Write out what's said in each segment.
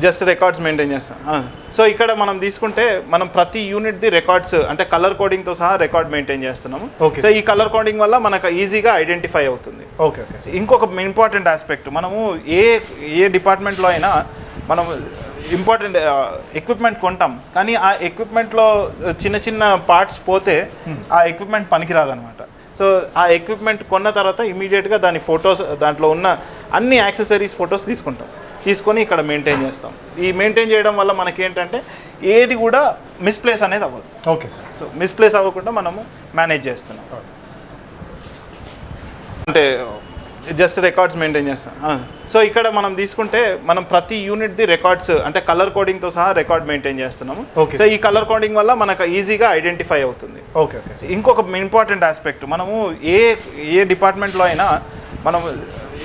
Just records maintain చేస్తాం. So ఇక్కడ మనం తీసుకుంటే మనం ప్రతి యూనిట్ది రికార్డ్స్ అంటే కలర్ కోడింగ్తో సహా రికార్డ్ మెయింటైన్ చేస్తున్నాము. సో ఈ కలర్ కోడింగ్ వల్ల మనకు ఈజీగా ఐడెంటిఫై అవుతుంది. ఓకే. ఇంకొక ఇంపార్టెంట్ ఆస్పెక్ట్, మనము ఏ డిపార్ట్మెంట్లో అయినా మనం ఇంపార్టెంట్ ఎక్విప్మెంట్ కొంటాం, కానీ ఆ ఎక్విప్మెంట్లో చిన్న చిన్న పార్ట్స్ పోతే ఆ ఎక్విప్మెంట్ పనికిరాదనమాట. సో ఆ ఎక్విప్మెంట్ కొన్న తర్వాత ఇమీడియట్గా దాని ఫొటోస్, దాంట్లో ఉన్న అన్ని యాక్సెసరీస్ ఫొటోస్ తీసుకొని ఇక్కడ మెయింటైన్ చేస్తాం. ఈ మెయింటైన్ చేయడం వల్ల మనకేంటంటే ఏది కూడా మిస్ప్లేస్ అనేది అవ్వదు. Okay sir. సో మిస్ప్లేస్ అవ్వకుండా మనము మేనేజ్ చేస్తున్నాం. అంటే జస్ట్ రికార్డ్స్ మెయింటైన్ చేస్తాం. సో ఇక్కడ మనం తీసుకుంటే మనం ప్రతి యూనిట్ది రికార్డ్స్ అంటే కలర్ కోడింగ్తో సహా రికార్డ్ మెయింటైన్ చేస్తున్నాము. సో ఈ కలర్ కోడింగ్ వల్ల మనకు ఈజీగా ఐడెంటిఫై అవుతుంది. ఓకే. ఇంకొక ఇంపార్టెంట్ ఆస్పెక్ట్, మనము ఏ డిపార్ట్మెంట్లో అయినా మనం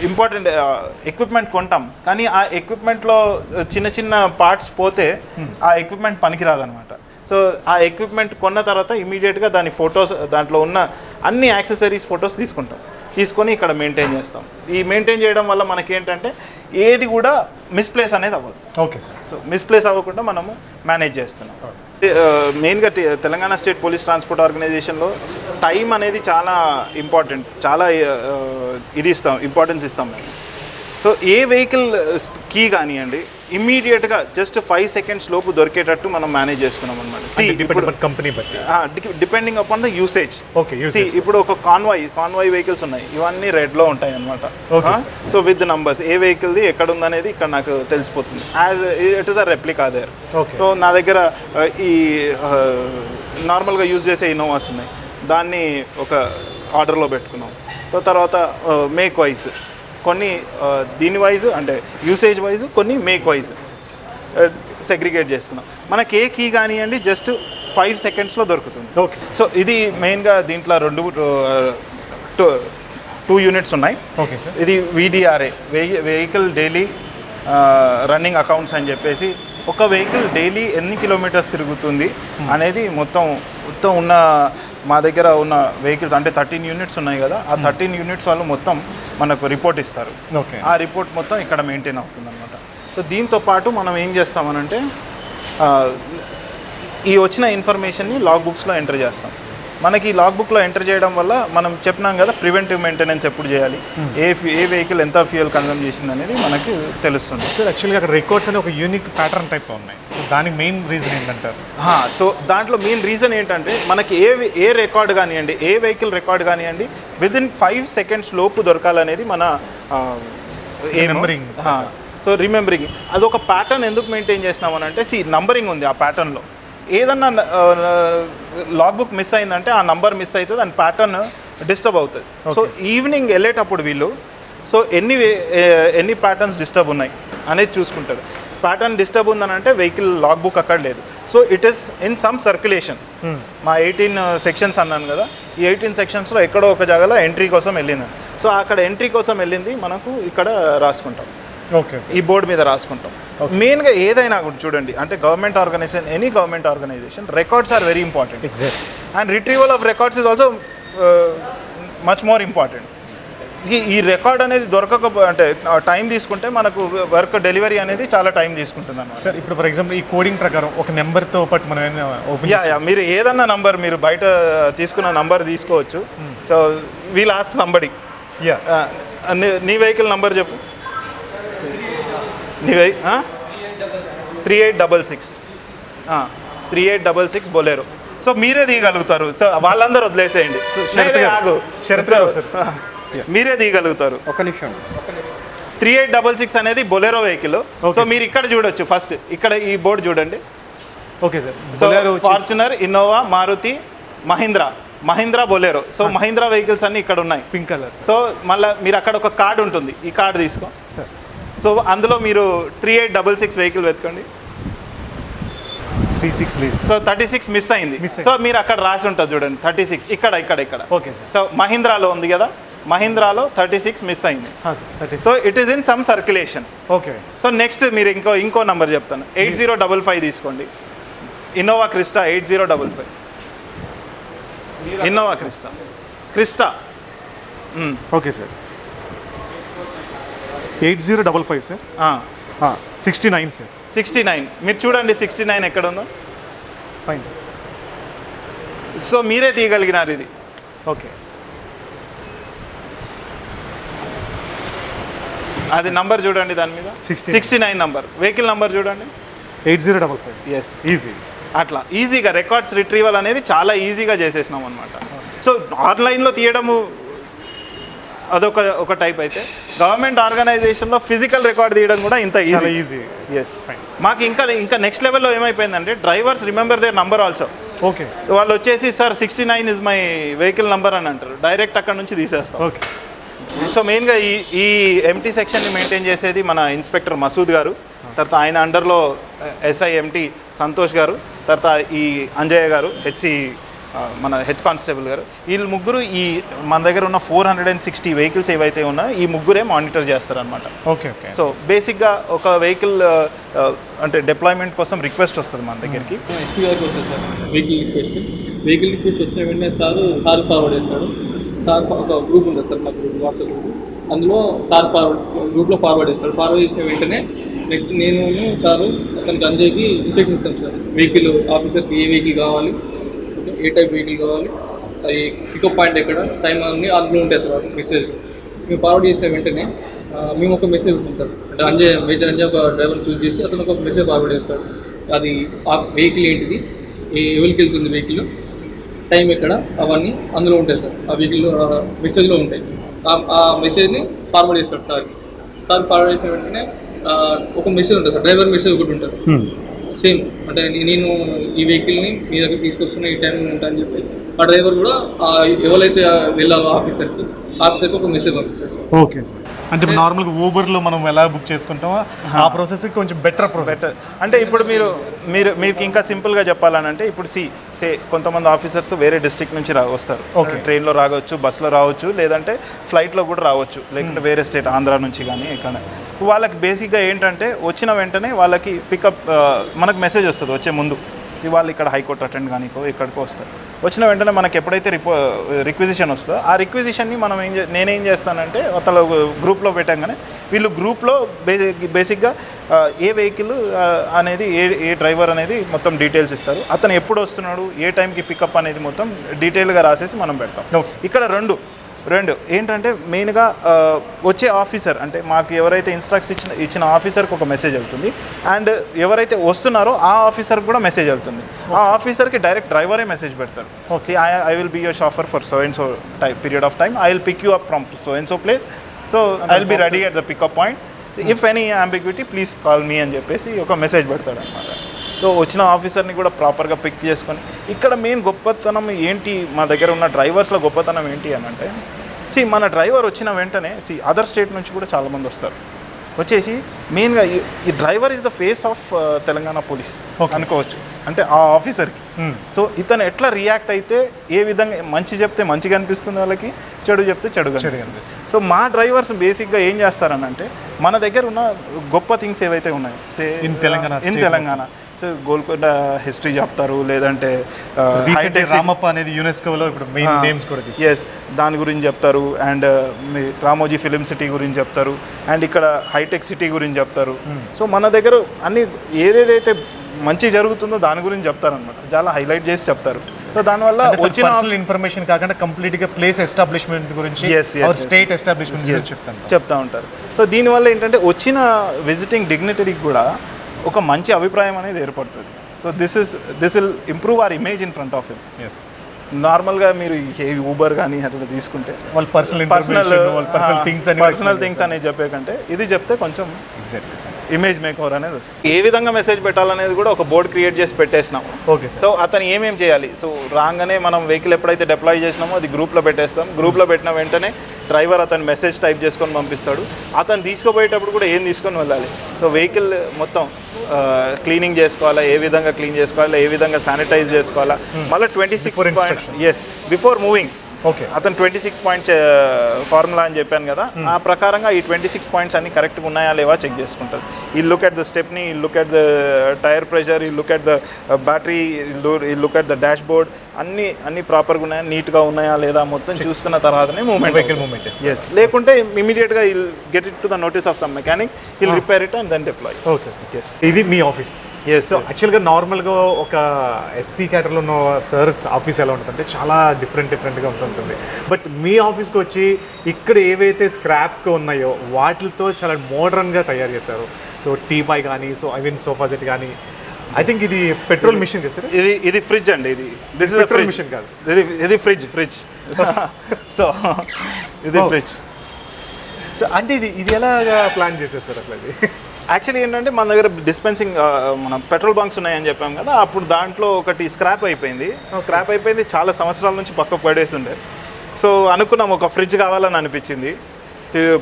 ఇంపార్టెంట్ ఎక్విప్మెంట్ కొంటాం, కానీ ఆ ఎక్విప్మెంట్లో చిన్న చిన్న పార్ట్స్ పోతే ఆ ఎక్విప్మెంట్ పనికిరాదనమాట. సో ఆ ఎక్విప్మెంట్ కొన్న తర్వాత ఇమీడియట్గా దాని ఫొటోస్, దాంట్లో ఉన్న అన్ని యాక్సెసరీస్ ఫొటోస్ తీసుకొని ఇక్కడ మెయింటైన్ చేస్తాం. ఈ మెయింటైన్ చేయడం వల్ల మనకేంటంటే ఏది కూడా మిస్ప్లేస్ అనేది అవ్వదు. Okay sir. సో మిస్ప్లేస్ అవ్వకుండా మనము మేనేజ్ చేస్తున్నాం. మెయిన్గా తెలంగాణ స్టేట్ పోలీస్ ట్రాన్స్పోర్ట్ ఆర్గనైజేషన్లో టైం అనేది చాలా ఇంపార్టెంట్, చాలా ఇంపార్టెన్స్ ఇస్తాం మేము. సో ఏ వెహికల్ కీ కానివ్వండి ఇమ్మీడియట్గా జస్ట్ 5 సెకండ్స్ లోపు దొరికేటట్టు మనం మేనేజ్ చేసుకున్నాం అనమాట. కంపెనీ బట్టి depending upon the usage. Okay. ఇప్పుడు ఒక కాన్వాయ్ వెహికల్స్ ఉన్నాయి, ఇవన్నీ రెడ్లో ఉంటాయి అనమాట. సో విత్ నంబర్స్ ఏ వెహికల్ది ఎక్కడ ఉందనేది ఇక్కడ నాకు తెలిసిపోతుంది. As it is a replica there. So నా దగ్గర ఈ నార్మల్గా యూజ్ చేసే ఇన్నోవాస్ ఉన్నాయి, దాన్ని ఒక ఆర్డర్లో పెట్టుకున్నాం. సో తర్వాత మేక్ వైజ్ కొన్ని దీని వైజ్ అంటే యూసేజ్ వైజ్, కొన్ని మేక్ వైజ్ సెగ్రిగేట్ చేసుకున్నాం. మనకి ఏ కీ కానివ్వండి జస్ట్ 5 సెకండ్స్లో దొరుకుతుంది. ఓకే. సో ఇది మెయిన్గా దీంట్లో 2 యూనిట్స్ ఉన్నాయి. Okay sir. ఇది VDRA, vehicle daily running accounts అని చెప్పేసి, ఒక వెహికల్ డైలీ ఎన్ని కిలోమీటర్స్ తిరుగుతుంది అనేది మొత్తం ఉన్న మా దగ్గర ఉన్న వెహికల్స్ అంటే 13 యూనిట్స్ ఉన్నాయి కదా, ఆ 13 యూనిట్స్ వాళ్ళు మొత్తం మనకు రిపోర్ట్ ఇస్తారు. ఓకే. ఆ రిపోర్ట్ మొత్తం ఇక్కడ మెయింటైన్ అవుతుంది అనమాట. సో దీంతో పాటు మనం ఏం చేస్తామనంటే ఈ వచ్చిన ఇన్ఫర్మేషన్ని లాగ్ బుక్స్లో ఎంటర్ చేస్తాం. మనకి లాగ్ బుక్లో ఎంటర్ చేయడం వల్ల మనం చెప్పినాం కదా ప్రివెంటివ్ మెయింటెనెన్స్ ఎప్పుడు చేయాలి, ఏ వెహికల్ ఎంత ఫ్యూయల్ కన్జ్యూమ్ చేసింది అనేది మనకి తెలుస్తుంది. సార్ యాక్చువల్గా అక్కడ రికార్డ్స్ అనే ఒక యూనిక్ ప్యాటర్న్ టైప్ ఉన్నాయి. సో దానికి మెయిన్ రీజన్ ఏంటంటారు? సో దాంట్లో మెయిన్ రీజన్ ఏంటంటే మనకి ఏ రికార్డ్ కానివ్వండి, ఏ వెహికల్ రికార్డ్ కానివ్వండి విదిన్ 5 సెకండ్స్ లోపు దొరకాలనేది మన నంబరింగ్. సో రిమెంబరింగ్ అదొక ప్యాటర్న్ ఎందుకు మెయింటైన్ చేసినామనంటే నంబరింగ్ ఉంది. ఆ ప్యాటర్న్లో ఏదన్నా లాగ్ బుక్ మిస్ అయిందంటే ఆ నంబర్ మిస్ అవుతుంది, దాని ప్యాటర్న్ డిస్టర్బ్ అవుతుంది. సో ఈవినింగ్ వెళ్ళేటప్పుడు వీళ్ళు సో ఎన్ని ప్యాటర్న్స్ డిస్టర్బ్ ఉన్నాయి అనేది చూసుకుంటారు. ప్యాటర్న్ డిస్టర్బ్ ఉందని అంటే వెహికల్ లాగ్ బుక్ అక్కడ లేదు. So it is in some circulation. మా 18 సెక్షన్స్ అన్నాను కదా, ఈ 18 సెక్షన్స్లో ఎక్కడో ఒక జాగాలో ఎంట్రీ కోసం వెళ్ళిందని. సో అక్కడ ఎంట్రీ కోసం వెళ్ళింది మనకు ఇక్కడ రాసుకుంటాం. ఓకే. ఈ బోర్డు మీద రాసుకుంటాం. మెయిన్గా ఏదైనా కూడా చూడండి, అంటే government organisation, any government organisation, records are very important. Exact. And retrieval of records is also much more important. ఈ రికార్డ్ అనేది అంటే టైం తీసుకుంటే మనకు వర్క్ డెలివరీ అనేది చాలా టైం తీసుకుంటుంది అన్నమాట. సార్ ఇప్పుడు ఫర్ ఎగ్జాంపుల్ ఈ కోడింగ్ ప్రకారం ఒక నెంబర్తో పాటు మనం ఓపెన్ మీరు ఏదన్నా నంబర్, మీరు బయట తీసుకున్న నంబర్ తీసుకోవచ్చు. సో వీల్ ఆస్క్ సంబడి, నీ వెహికల్ నంబర్ చెప్పు. 3866 బొలేరో. సో మీరే తీయగలుగుతారు. సో వాళ్ళందరూ వదిలేసేయండి, మీరే తీయగలుగుతారు. ఒక నిమిషం. 3866 అనేది బొలేరో వెహికల్. సో మీరు ఇక్కడ చూడొచ్చు, ఫస్ట్ ఇక్కడ ఈ బోర్డు చూడండి. Okay sir. Bolero, Fortuner, Innova, Maruti, Mahindra Bolero. So Mahindra vehicles అన్ని ఇక్కడ ఉన్నాయి, పింక్ కలర్. సో మళ్ళీ మీరు అక్కడ ఒక కార్డు ఉంటుంది, ఈ కార్డు తీసుకో సార్. సో అందులో మీరు 3866 వెహికల్ వెతకండి. 36 సో 36 మిస్ అయింది. సో మీరు అక్కడ రాసి ఉంటుంది చూడండి 36 ఇక్కడ. Okay sir. సో మహీంద్రాలో ఉంది కదా, మహీంద్రాలో 36 మిస్ అయింది. So it is in some circulation. Okay. So next మీరు ఇంకో నంబర్ చెప్తాను, 8055 తీసుకోండి. Innova Crysta 8055. Innova Crysta. Okay sir. 8055 sir. 69 sir. 69. మీరు చూడండి 69 ఎక్కడ ఉందో. ఫైన్. సో మీరే తీయగలిగినారు ఇది. ఓకే. అది నంబర్ చూడండి దాని మీద 69 నంబర్. వెహికల్ నంబర్ చూడండి 8055. ఎస్. ఈజీ. అట్లా ఈజీగా రికార్డ్స్ రిట్రీవల్ అనేది చాలా ఈజీగా చేసేసినాం అనమాట. సో ఆన్లైన్లో తీయడము అదొక టైప్ అయితే, గవర్నమెంట్ ఆర్గనైజేషన్లో ఫిజికల్ రికార్డ్ తీయడం కూడా ఇంత ఈజీ. ఎస్. మాకు ఇంకా నెక్స్ట్ లెవెల్లో ఏమైపోయిందంటే drivers remember their number also. Okay. వాళ్ళు వచ్చేసి sir 69 is my vehicle number అని అంటారు, డైరెక్ట్ అక్కడ నుంచి తీసేస్తాం. ఓకే. సో మెయిన్గా ఈ ఎంటీ సెక్షన్ని మెయింటైన్ చేసేది మన ఇన్స్పెక్టర్ మసూద్ గారు, తర్వాత ఆయన అండర్లో ఎస్ఐ ఎంటీ సంతోష్ గారు, తర్వాత ఈ అంజయ్య గారు మన హెడ్ కానిస్టేబుల్ గారు. వీళ్ళు ముగ్గురు మన దగ్గర ఉన్న 460 వెహికల్స్ ఏవైతే ఉన్నాయో ఈ ముగ్గురే మానిటర్ చేస్తారనమాట. ఓకే. ఓకే. సో బేసిక్గా ఒక వెహికల్ అంటే డిప్లాయ్మెంట్ కోసం రిక్వెస్ట్ వస్తుంది మన దగ్గరికి. ఎస్పీ గారికి వస్తుంది సార్ వెహికల్ రిక్వెస్ట్ వచ్చిన వెంటనే సార్ ఫార్వర్డ్ చేస్తాడు. సార్ ఒక గ్రూప్ ఉంటుంది సార్, మా గ్రూప్ వాట్సాప్ గ్రూప్, అందులో సార్ గ్రూప్లో ఫార్వర్డ్ చేస్తాడు. ఫార్వర్డ్ చేసిన వెంటనే నెక్స్ట్ నేను సారు అతనికి అంజయ్యకి ఇన్స్ట్రక్షన్ ఇస్తాను సార్. వెహికల్ ఆఫీసర్కి ఏ వెహికల్ కావాలి, ఏ టైప్ వెహికల్ కావాలి, అది పికప్ పాయింట్ ఎక్కడ, టైం అన్నీ అందులో ఉంటాయి సార్ మెసేజ్. మేము ఫార్వర్డ్ చేసిన వెంటనే మేము ఒక మెసేజ్ ఉంటుంది సార్. అంటే మేజర్ అంజయ్ ఒక డ్రైవర్ని చూస్ చేసి అతను ఒక మెసేజ్ ఫార్వర్డ్ చేస్తాడు. అది ఆ వెహికల్ ఏంటిది, ఎవరికి వెళ్తుంది వెహికల్, టైం ఎక్కడ, అవన్నీ అందులో ఉంటాయి సార్. ఆ వెహికల్లో మెసేజ్లో ఉంటాయి. ఆ మెసేజ్ని ఫార్వర్డ్ చేస్తాడు సార్కి. సార్ ఫార్వర్డ్ చేసిన వెంటనే ఒక మెసేజ్ ఉంటుంది సార్, డ్రైవర్ మెసేజ్ ఒకటి ఉంటుంది సేమ్. అంటే నేను ఈ వెహికల్ని మీ దగ్గర తీసుకొస్తున్న ఈ టైంలో ఉంటా అని చెప్పి ఆ డ్రైవర్ కూడా ఎవరైతే వెళ్ళాలో ఆఫీసర్కి ఒక మెసేజ్ పంపిస్తారు సార్. Okay sir. అంటే నార్మల్గా ఊబర్లో మనం ఎలా బుక్ చేసుకుంటామో ఆ ప్రాసెస్ కొంచెం బెటర్ ప్రాసెస్. అంటే ఇప్పుడు మీకు ఇంకా సింపుల్గా చెప్పాలని అంటే ఇప్పుడు కొంతమంది ఆఫీసర్స్ వేరే డిస్ట్రిక్ట్ నుంచి వస్తారు. ఓకే. ట్రైన్లో రావచ్చు, బస్సులో రావచ్చు, లేదంటే ఫ్లైట్లో కూడా రావచ్చు, లేకుంటే వేరే స్టేట్ ఆంధ్ర నుంచి కానీ ఎక్కడ. వాళ్ళకి బేసిక్గా ఏంటంటే వచ్చిన వెంటనే వాళ్ళకి పికప్ మనకు మెసేజ్ వస్తుంది వచ్చే ముందు, వాళ్ళు ఇక్కడ హైకోర్టు అటెండ్ కానీ ఇక్కడికో వస్తారు. వచ్చిన వెంటనే మనకి ఎప్పుడైతే రిక్విజిషన్ వస్తుందో ఆ రిక్విజిషన్ని మనం నేనేం చేస్తానంటే అతను గ్రూప్లో పెట్టంగానే వీళ్ళు గ్రూప్లో బేసిక్గా ఏ వెహికల్ అనేది ఏ డ్రైవర్ అనేది మొత్తం డీటెయిల్స్ ఇస్తారు. అతను ఎప్పుడు వస్తున్నాడు, ఏ టైంకి పికప్ అనేది మొత్తం డీటెయిల్గా రాసేసి మనం పెడతాం. ఇక్కడ రెండు ఏంటంటే మెయిన్గా వచ్చే ఆఫీసర్ అంటే మాకు ఎవరైతే ఇచ్చిన ఆఫీసర్కి ఒక మెసేజ్ వెళ్తుంది, అండ్ ఎవరైతే వస్తున్నారో ఆ ఆఫీసర్కి కూడా మెసేజ్ వెళ్తుంది. ఆ ఆఫీసర్కి డైరెక్ట్ డ్రైవరే మెసేజ్ పెడతారు. Okay, I will be your chauffeur for so and so period of time, I will pick you up from so and so place, so I will be ready at the pickup point, if any ambiguity please call me అని చెప్పేసి ఒక message పెడతాడు అనమాట. So వచ్చిన ఆఫీసర్ని కూడా ప్రాపర్గా pick చేసుకొని ఇక్కడ మెయిన్ గొప్పతనం ఏంటి, మా దగ్గర ఉన్న డ్రైవర్స్లో గొప్పతనం ఏంటి అని అంటే మన డ్రైవర్ వచ్చిన వెంటనే అదర్ స్టేట్ నుంచి కూడా చాలామంది వస్తారు. వచ్చేసి మెయిన్గా ఈ driver is the face of Telangana police అనుకోవచ్చు, అంటే ఆ ఆఫీసర్కి. సో ఇతను ఎట్లా రియాక్ట్ అయితే ఏ విధంగా మంచి చెప్తే మంచిగా అనిపిస్తుంది వాళ్ళకి, చెడు చెప్తే చెడుగా అనిపిస్తుంది. సో మా డ్రైవర్స్ బేసిక్గా ఏం చేస్తారనంటే మన దగ్గర ఉన్న గొప్ప థింగ్స్ ఏవైతే ఉన్నాయో in Telangana so Golconda history చెప్తారు, లేదంటే రామప్ప అనేది యునెస్కోలో ఇప్పుడు మెయిన్ నేమ్స్ కూడా ఎస్ దాని గురించి చెప్తారు, అండ్ రామోజీ ఫిలిం సిటీ గురించి చెప్తారు, అండ్ ఇక్కడ హైటెక్ సిటీ గురించి చెప్తారు. సో మన దగ్గర అన్ని ఏదేదైతే మంచి జరుగుతుందో దాని గురించి చెప్తారనమాట, చాలా హైలైట్ చేసి చెప్తారు. సో దానివల్ల వచ్చిన ఇన్ఫర్మేషన్ కాకుండా కంప్లీట్గా ప్లేస్ ఎస్టాబ్లిష్మెంట్ గురించి, స్టేట్ ఎస్టాబ్లిష్మెంట్ గురించి చెప్తా ఉంటారు. సో దీనివల్ల ఏంటంటే వచ్చిన విజిటింగ్ డిగ్నిటరీకి కూడా ఒక మంచి అభిప్రాయం అనేది ఏర్పడుతుంది. So this will improve our image in front of him. Yes. నార్మల్గా మీరు ఊబర్ కానీ అట్లా తీసుకుంటే వాళ్ళు పర్సనల్ థింగ్స్ అనేది చెప్పే కంటే ఇది చెప్తే కొంచెం ఇమేజ్ మేక్ ఓవర్ అనేది వస్తుంది. ఏ విధంగా మెసేజ్ పెట్టాలనేది కూడా ఒక బోర్డ్ క్రియేట్ చేసి పెట్టేసినాం. ఓకే. సో అతను ఏమేం చేయాలి, సో రాగానే మనం వెహికల్ ఎప్పుడైతే డిప్లాయ్ చేసినామో అది గ్రూప్లో పెట్టేస్తాం. గ్రూప్లో పెట్టిన వెంటనే డ్రైవర్ అతను మెసేజ్ టైప్ చేసుకొని పంపిస్తాడు. అతను తీసుకుపోయేటప్పుడు కూడా ఏం తీసుకొని వెళ్ళాలి, సో వెహికల్ మొత్తం క్లీనింగ్ చేసుకోవాలా, ఏ విధంగా క్లీన్ చేసుకోవాలా, ఏ విధంగా శానిటైజ్ చేసుకోవాలా, మళ్ళీ 26 ఎస్ బిఫోర్ మూవింగ్. ఓకే. అతను 26 పాయింట్స్ ఫార్ములా అని చెప్పాను కదా, ఆ ప్రకారంగా ఈ 26 పాయింట్స్ అన్ని కరెక్ట్గా ఉన్నాయా లేవా చెక్ చేసుకుంటారు. ఈ లుక్ ఎట్ ద స్టెప్ని, ఈ look at the tyre pressure, ఈ లుక్ ఎట్ ద బ్యాటరీ, ఈ look at the dashboard, అన్ని ప్రాపర్గా ఉన్నాయా, నీట్గా ఉన్నాయా లేదా మొత్తం చూసుకున్న తర్వాతనే వెహికల్ మూమెంట్ ఎస్, లేకుంటే ఇమీడియట్గా will get it to the notice of some mechanic, will repair it and then deploy. Okay, ఇది మీ ఆఫీస్. ఎస్. సో యాక్చువల్గా నార్మల్గా ఒక ఎస్పీ క్యాటర్లో ఉన్న సార్ ఆఫీస్ ఎలా ఉంటుందంటే చాలా డిఫరెంట్గా ఉంటుంటుంది. బట్ మీ ఆఫీస్కి వచ్చి ఇక్కడ ఏవైతే స్క్రాప్గా ఉన్నాయో వాటితో చాలా మోడర్న్గా తయారు చేశారు. సో టీపాయ్ కానీ, so I mean sofa set కానీ, ఐ థింక్ ఇది పెట్రోల్ మిషన్ కదా సార్? ఇది ఫ్రిడ్జ్ అండి. దిస్ ఇస్ పెట్రోల్ మిషన్ కాదు, ఇది ఫ్రిడ్జ్. సో ఇది ఫ్రిడ్జ్. సో అంటే ఇది ఎలాగా ప్లాన్ చేశారు సార్ అసలు? అది యాక్చువల్లీ ఏంటంటే మన దగ్గర డిస్పెన్సింగ్ మన పెట్రోల్ బంక్స్ ఉన్నాయని చెప్పాం కదా, అప్పుడు దాంట్లో ఒకటి స్క్రాప్ అయిపోయింది. చాలా సంవత్సరాల నుంచి పక్కకు పడేసి ఉండే. సో అనుకున్నాం ఒక ఫ్రిడ్జ్ కావాలని అనిపించింది,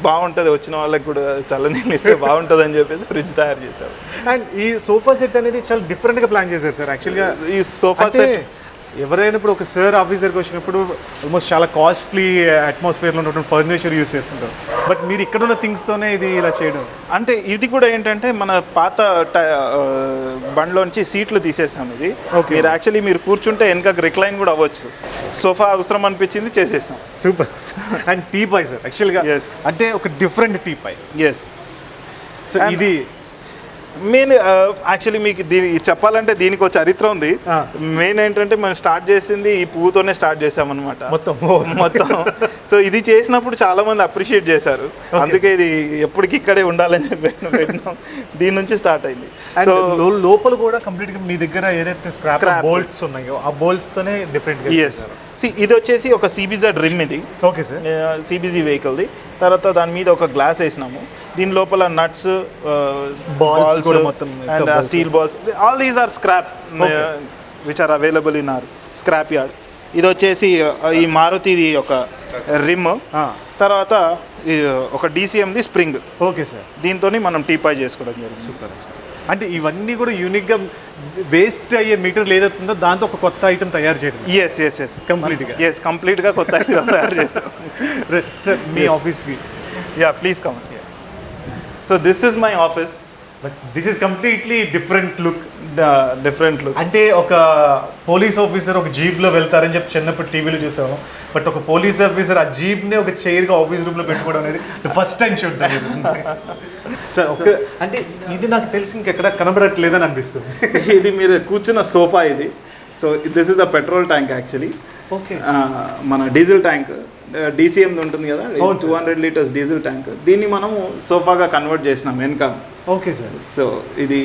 బాగుంటుంది, వచ్చిన వాళ్ళకి కూడా చల్లనీళ్ళు ఇస్తే బాగుంటుంది అని చెప్పేసి ఫ్రిడ్జ్ తయారు చేశారు. అండ్ ఈ సోఫా సెట్ అనేది చాలా డిఫరెంట్గా ప్లాన్ చేశారు సార్. యాక్చువల్గా ఈ సోఫా సెట్ ఎవరైనా ఇప్పుడు ఒక సార్ ఆఫీస్ దగ్గరికి వచ్చినప్పుడు ఆల్మోస్ట్ చాలా కాస్ట్లీ అట్మాస్ఫియర్లో ఉన్నటువంటి ఫర్నిచర్ యూస్ చేస్తుంటారు. బట్ మీరు ఇక్కడ ఉన్న థింగ్స్తోనే ఇది ఇలా చేయడం అంటే, ఇది కూడా ఏంటంటే మన పాత బండ్లోంచి సీట్లు తీసేసాం. ఇది మీరు యాక్చువల్లీ మీరు కూర్చుంటే వెనక రిక్లైన్ కూడా అవ్వచ్చు. సోఫా అవసరం అనిపించింది, చేసేసాం. సూపర్. అండ్ టీపాయ్ సార్ యాక్చువల్గా ఎస్, అంటే ఒక డిఫరెంట్ టీపాయ్. ఎస్. సో ఇది మెయిన్ యాక్చువల్లీ మీకు చెప్పాలంటే దీనికి ఒక చరిత్ర ఉంది. మెయిన్ ఏంటంటే మనం స్టార్ట్ చేసింది ఈ పువ్వుతోనే స్టార్ట్ చేసామన్నమాట మొత్తం. సో ఇది చేసినప్పుడు చాలా మంది అప్రిషియేట్ చేశారు, అందుకే ఇది ఎప్పటికి ఇక్కడే ఉండాలని చెప్పి పెట్టినాం. దీని నుంచి స్టార్ట్ అయింది. లోపల కూడా కంప్లీట్గా మీ దగ్గర ఏదైతే స్క్రాప్ బోల్ట్స్ ఉన్నాయో ఆ బోల్ట్స్తోనే డిఫరెంట్. ఎస్. ఇది వచ్చేసి ఒక CBZ రిమ్. ఇది ఓకే సార్, CBZ వెహికల్ది. తర్వాత దాని మీద ఒక గ్లాస్ వేసినాము. దీని లోపల నట్స్, బాల్స్ మొత్తం and steel balls, all these are scrap which are available in our scrap yard. ఇది వచ్చేసి ఈ మారుతిది ఒక రిమ్. తర్వాత ఒక DCMది స్ప్రింగ్. ఓకే సార్, దీంతో మనం టీపాయ్ చేసుకోవడం జరిగింది. Super sir. అంటే ఇవన్నీ కూడా యూనిక్గా వేస్ట్ అయ్యే మెటీరియల్ ఏదైతుందో దాంతో ఒక కొత్త ఐటమ్ తయారు చేయడం. ఎస్ కంప్లీట్గా కొత్త ఐటమ్ తయారు చేస్తాం. సార్ మీ ఆఫీస్కి, yeah please come. So this is my office. But this is completely different look. అంటే ఒక పోలీస్ ఆఫీసర్ ఒక జీప్లో వెళ్తారని చెప్పి చిన్నప్పుడు టీవీలో చూసాము. బట్ ఒక పోలీస్ ఆఫీసర్ ఆ జీప్ని ఒక చైర్గా ఆఫీస్ రూమ్లో పెట్టుకోవడం అనేది ఫస్ట్ టైం చూడండి సార్. ఒక అంటే ఇది నాకు తెలిసి ఇంకెక్కడ కనబడట్లేదని అనిపిస్తుంది. ఇది మీరు కూర్చున్న సోఫా ఇది. So this is the petrol tank actually. Okay, మన డీజిల్ ట్యాంక్ DCM ఉంటుంది కదా, 200 లీటర్స్ డీజిల్ ట్యాంక్. దీన్ని మనము సోఫాగా కన్వర్ట్ చేసినాం వెనక. Okay sir. సో ఇది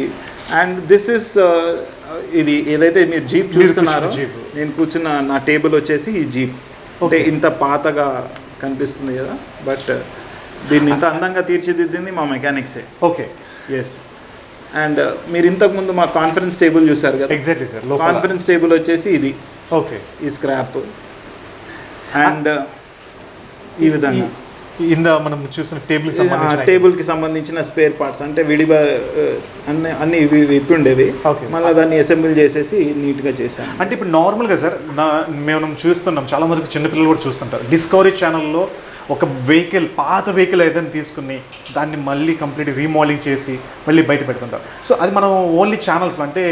అండ్ దిస్ ఇస్ ఇది ఏదైతే మీరు జీప్ చూస్తున్నారో, నేను కూర్చున్న నా టేబుల్ వచ్చేసి ఈ జీప్. అంటే ఇంత పాతగా కనిపిస్తుంది కదా, బట్ దీన్ని ఇంత అందంగా తీర్చిదిద్దింది మా మెకానిక్సే. Okay, yes. అండ్ మీరు ఇంతకుముందు మా కాన్ఫరెన్స్ టేబుల్ చూసారు కదా. Exactly sir. కాన్ఫరెన్స్ టేబుల్ వచ్చేసి ఇది. ఓకే, ఈ స్క్రాప్. అండ్ ఈ విధంగా మనం చూసిన టేబుల్కి సంబంధించిన స్పేర్ పార్ట్స్ అంటే విడిగా అన్ని ఇవి ఉండేవి. మళ్ళీ దాన్ని అసెంబ్ల్ చేసేసి నీట్గా చేశాను. అంటే ఇప్పుడు నార్మల్గా సార్ మేము చూస్తున్నాం, చాలా వరకు చిన్నపిల్లలు కూడా చూస్తుంటారు, డిస్కవరీ ఛానల్లో ఒక వెహికల్, పాత వెహికల్ ఏదైనా తీసుకుని దాన్ని మళ్ళీ కంప్లీట్ రీమోడలింగ్ చేసి మళ్ళీ బయట పెడుతుంటారు. సో అది మనం ఓన్లీ ఛానల్స్లో అంటే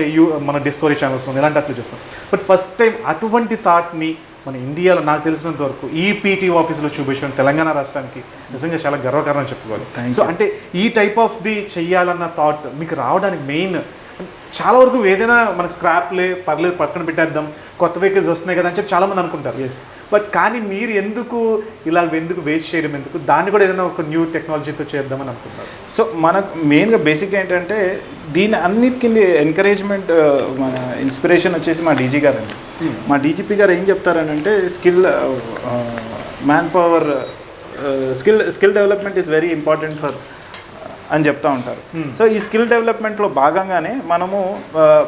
మన డిస్కవరీ ఛానల్స్లో ఇలాంటి అట్లా చూస్తాం. బట్ ఫస్ట్ టైం అటువంటి థాట్ని మన ఇండియాలో నాకు తెలిసినంత వరకు ఈ PT ఆఫీసులో చూపించడం తెలంగాణ రాష్ట్రానికి నిజంగా చాలా గర్వకారణం చెప్పుకోవాలి. సో అంటే ఈ టైప్ ఆఫ్ ది చెయ్యాలన్న థాట్ మీకు రావడానికి మెయిన్, చాలా వరకు ఏదైనా మన స్క్రాప్లే పర్లేదు పక్కన పెట్టేద్దాం, కొత్త వెహికల్స్ వస్తున్నాయి కదా అని చెప్పి చాలామంది అనుకుంటారు. బట్ కానీ మీరు ఎందుకు వేస్ట్ చేయడం, ఎందుకు దాన్ని కూడా ఏదైనా ఒక న్యూ టెక్నాలజీతో చేద్దామని అనుకుంటారు? సో మనకు మెయిన్గా బేసిక్ ఏంటంటే దీని అన్నిటి కింద ఎంకరేజ్మెంట్, మన ఇన్స్పిరేషన్ వచ్చేసి మా DG గారు అండి. మా DGP గారు ఏం చెప్తారని అంటే man power skill development is very important for అని చెప్తూ ఉంటారు. సో ఈ స్కిల్ డెవలప్మెంట్లో భాగంగానే మనము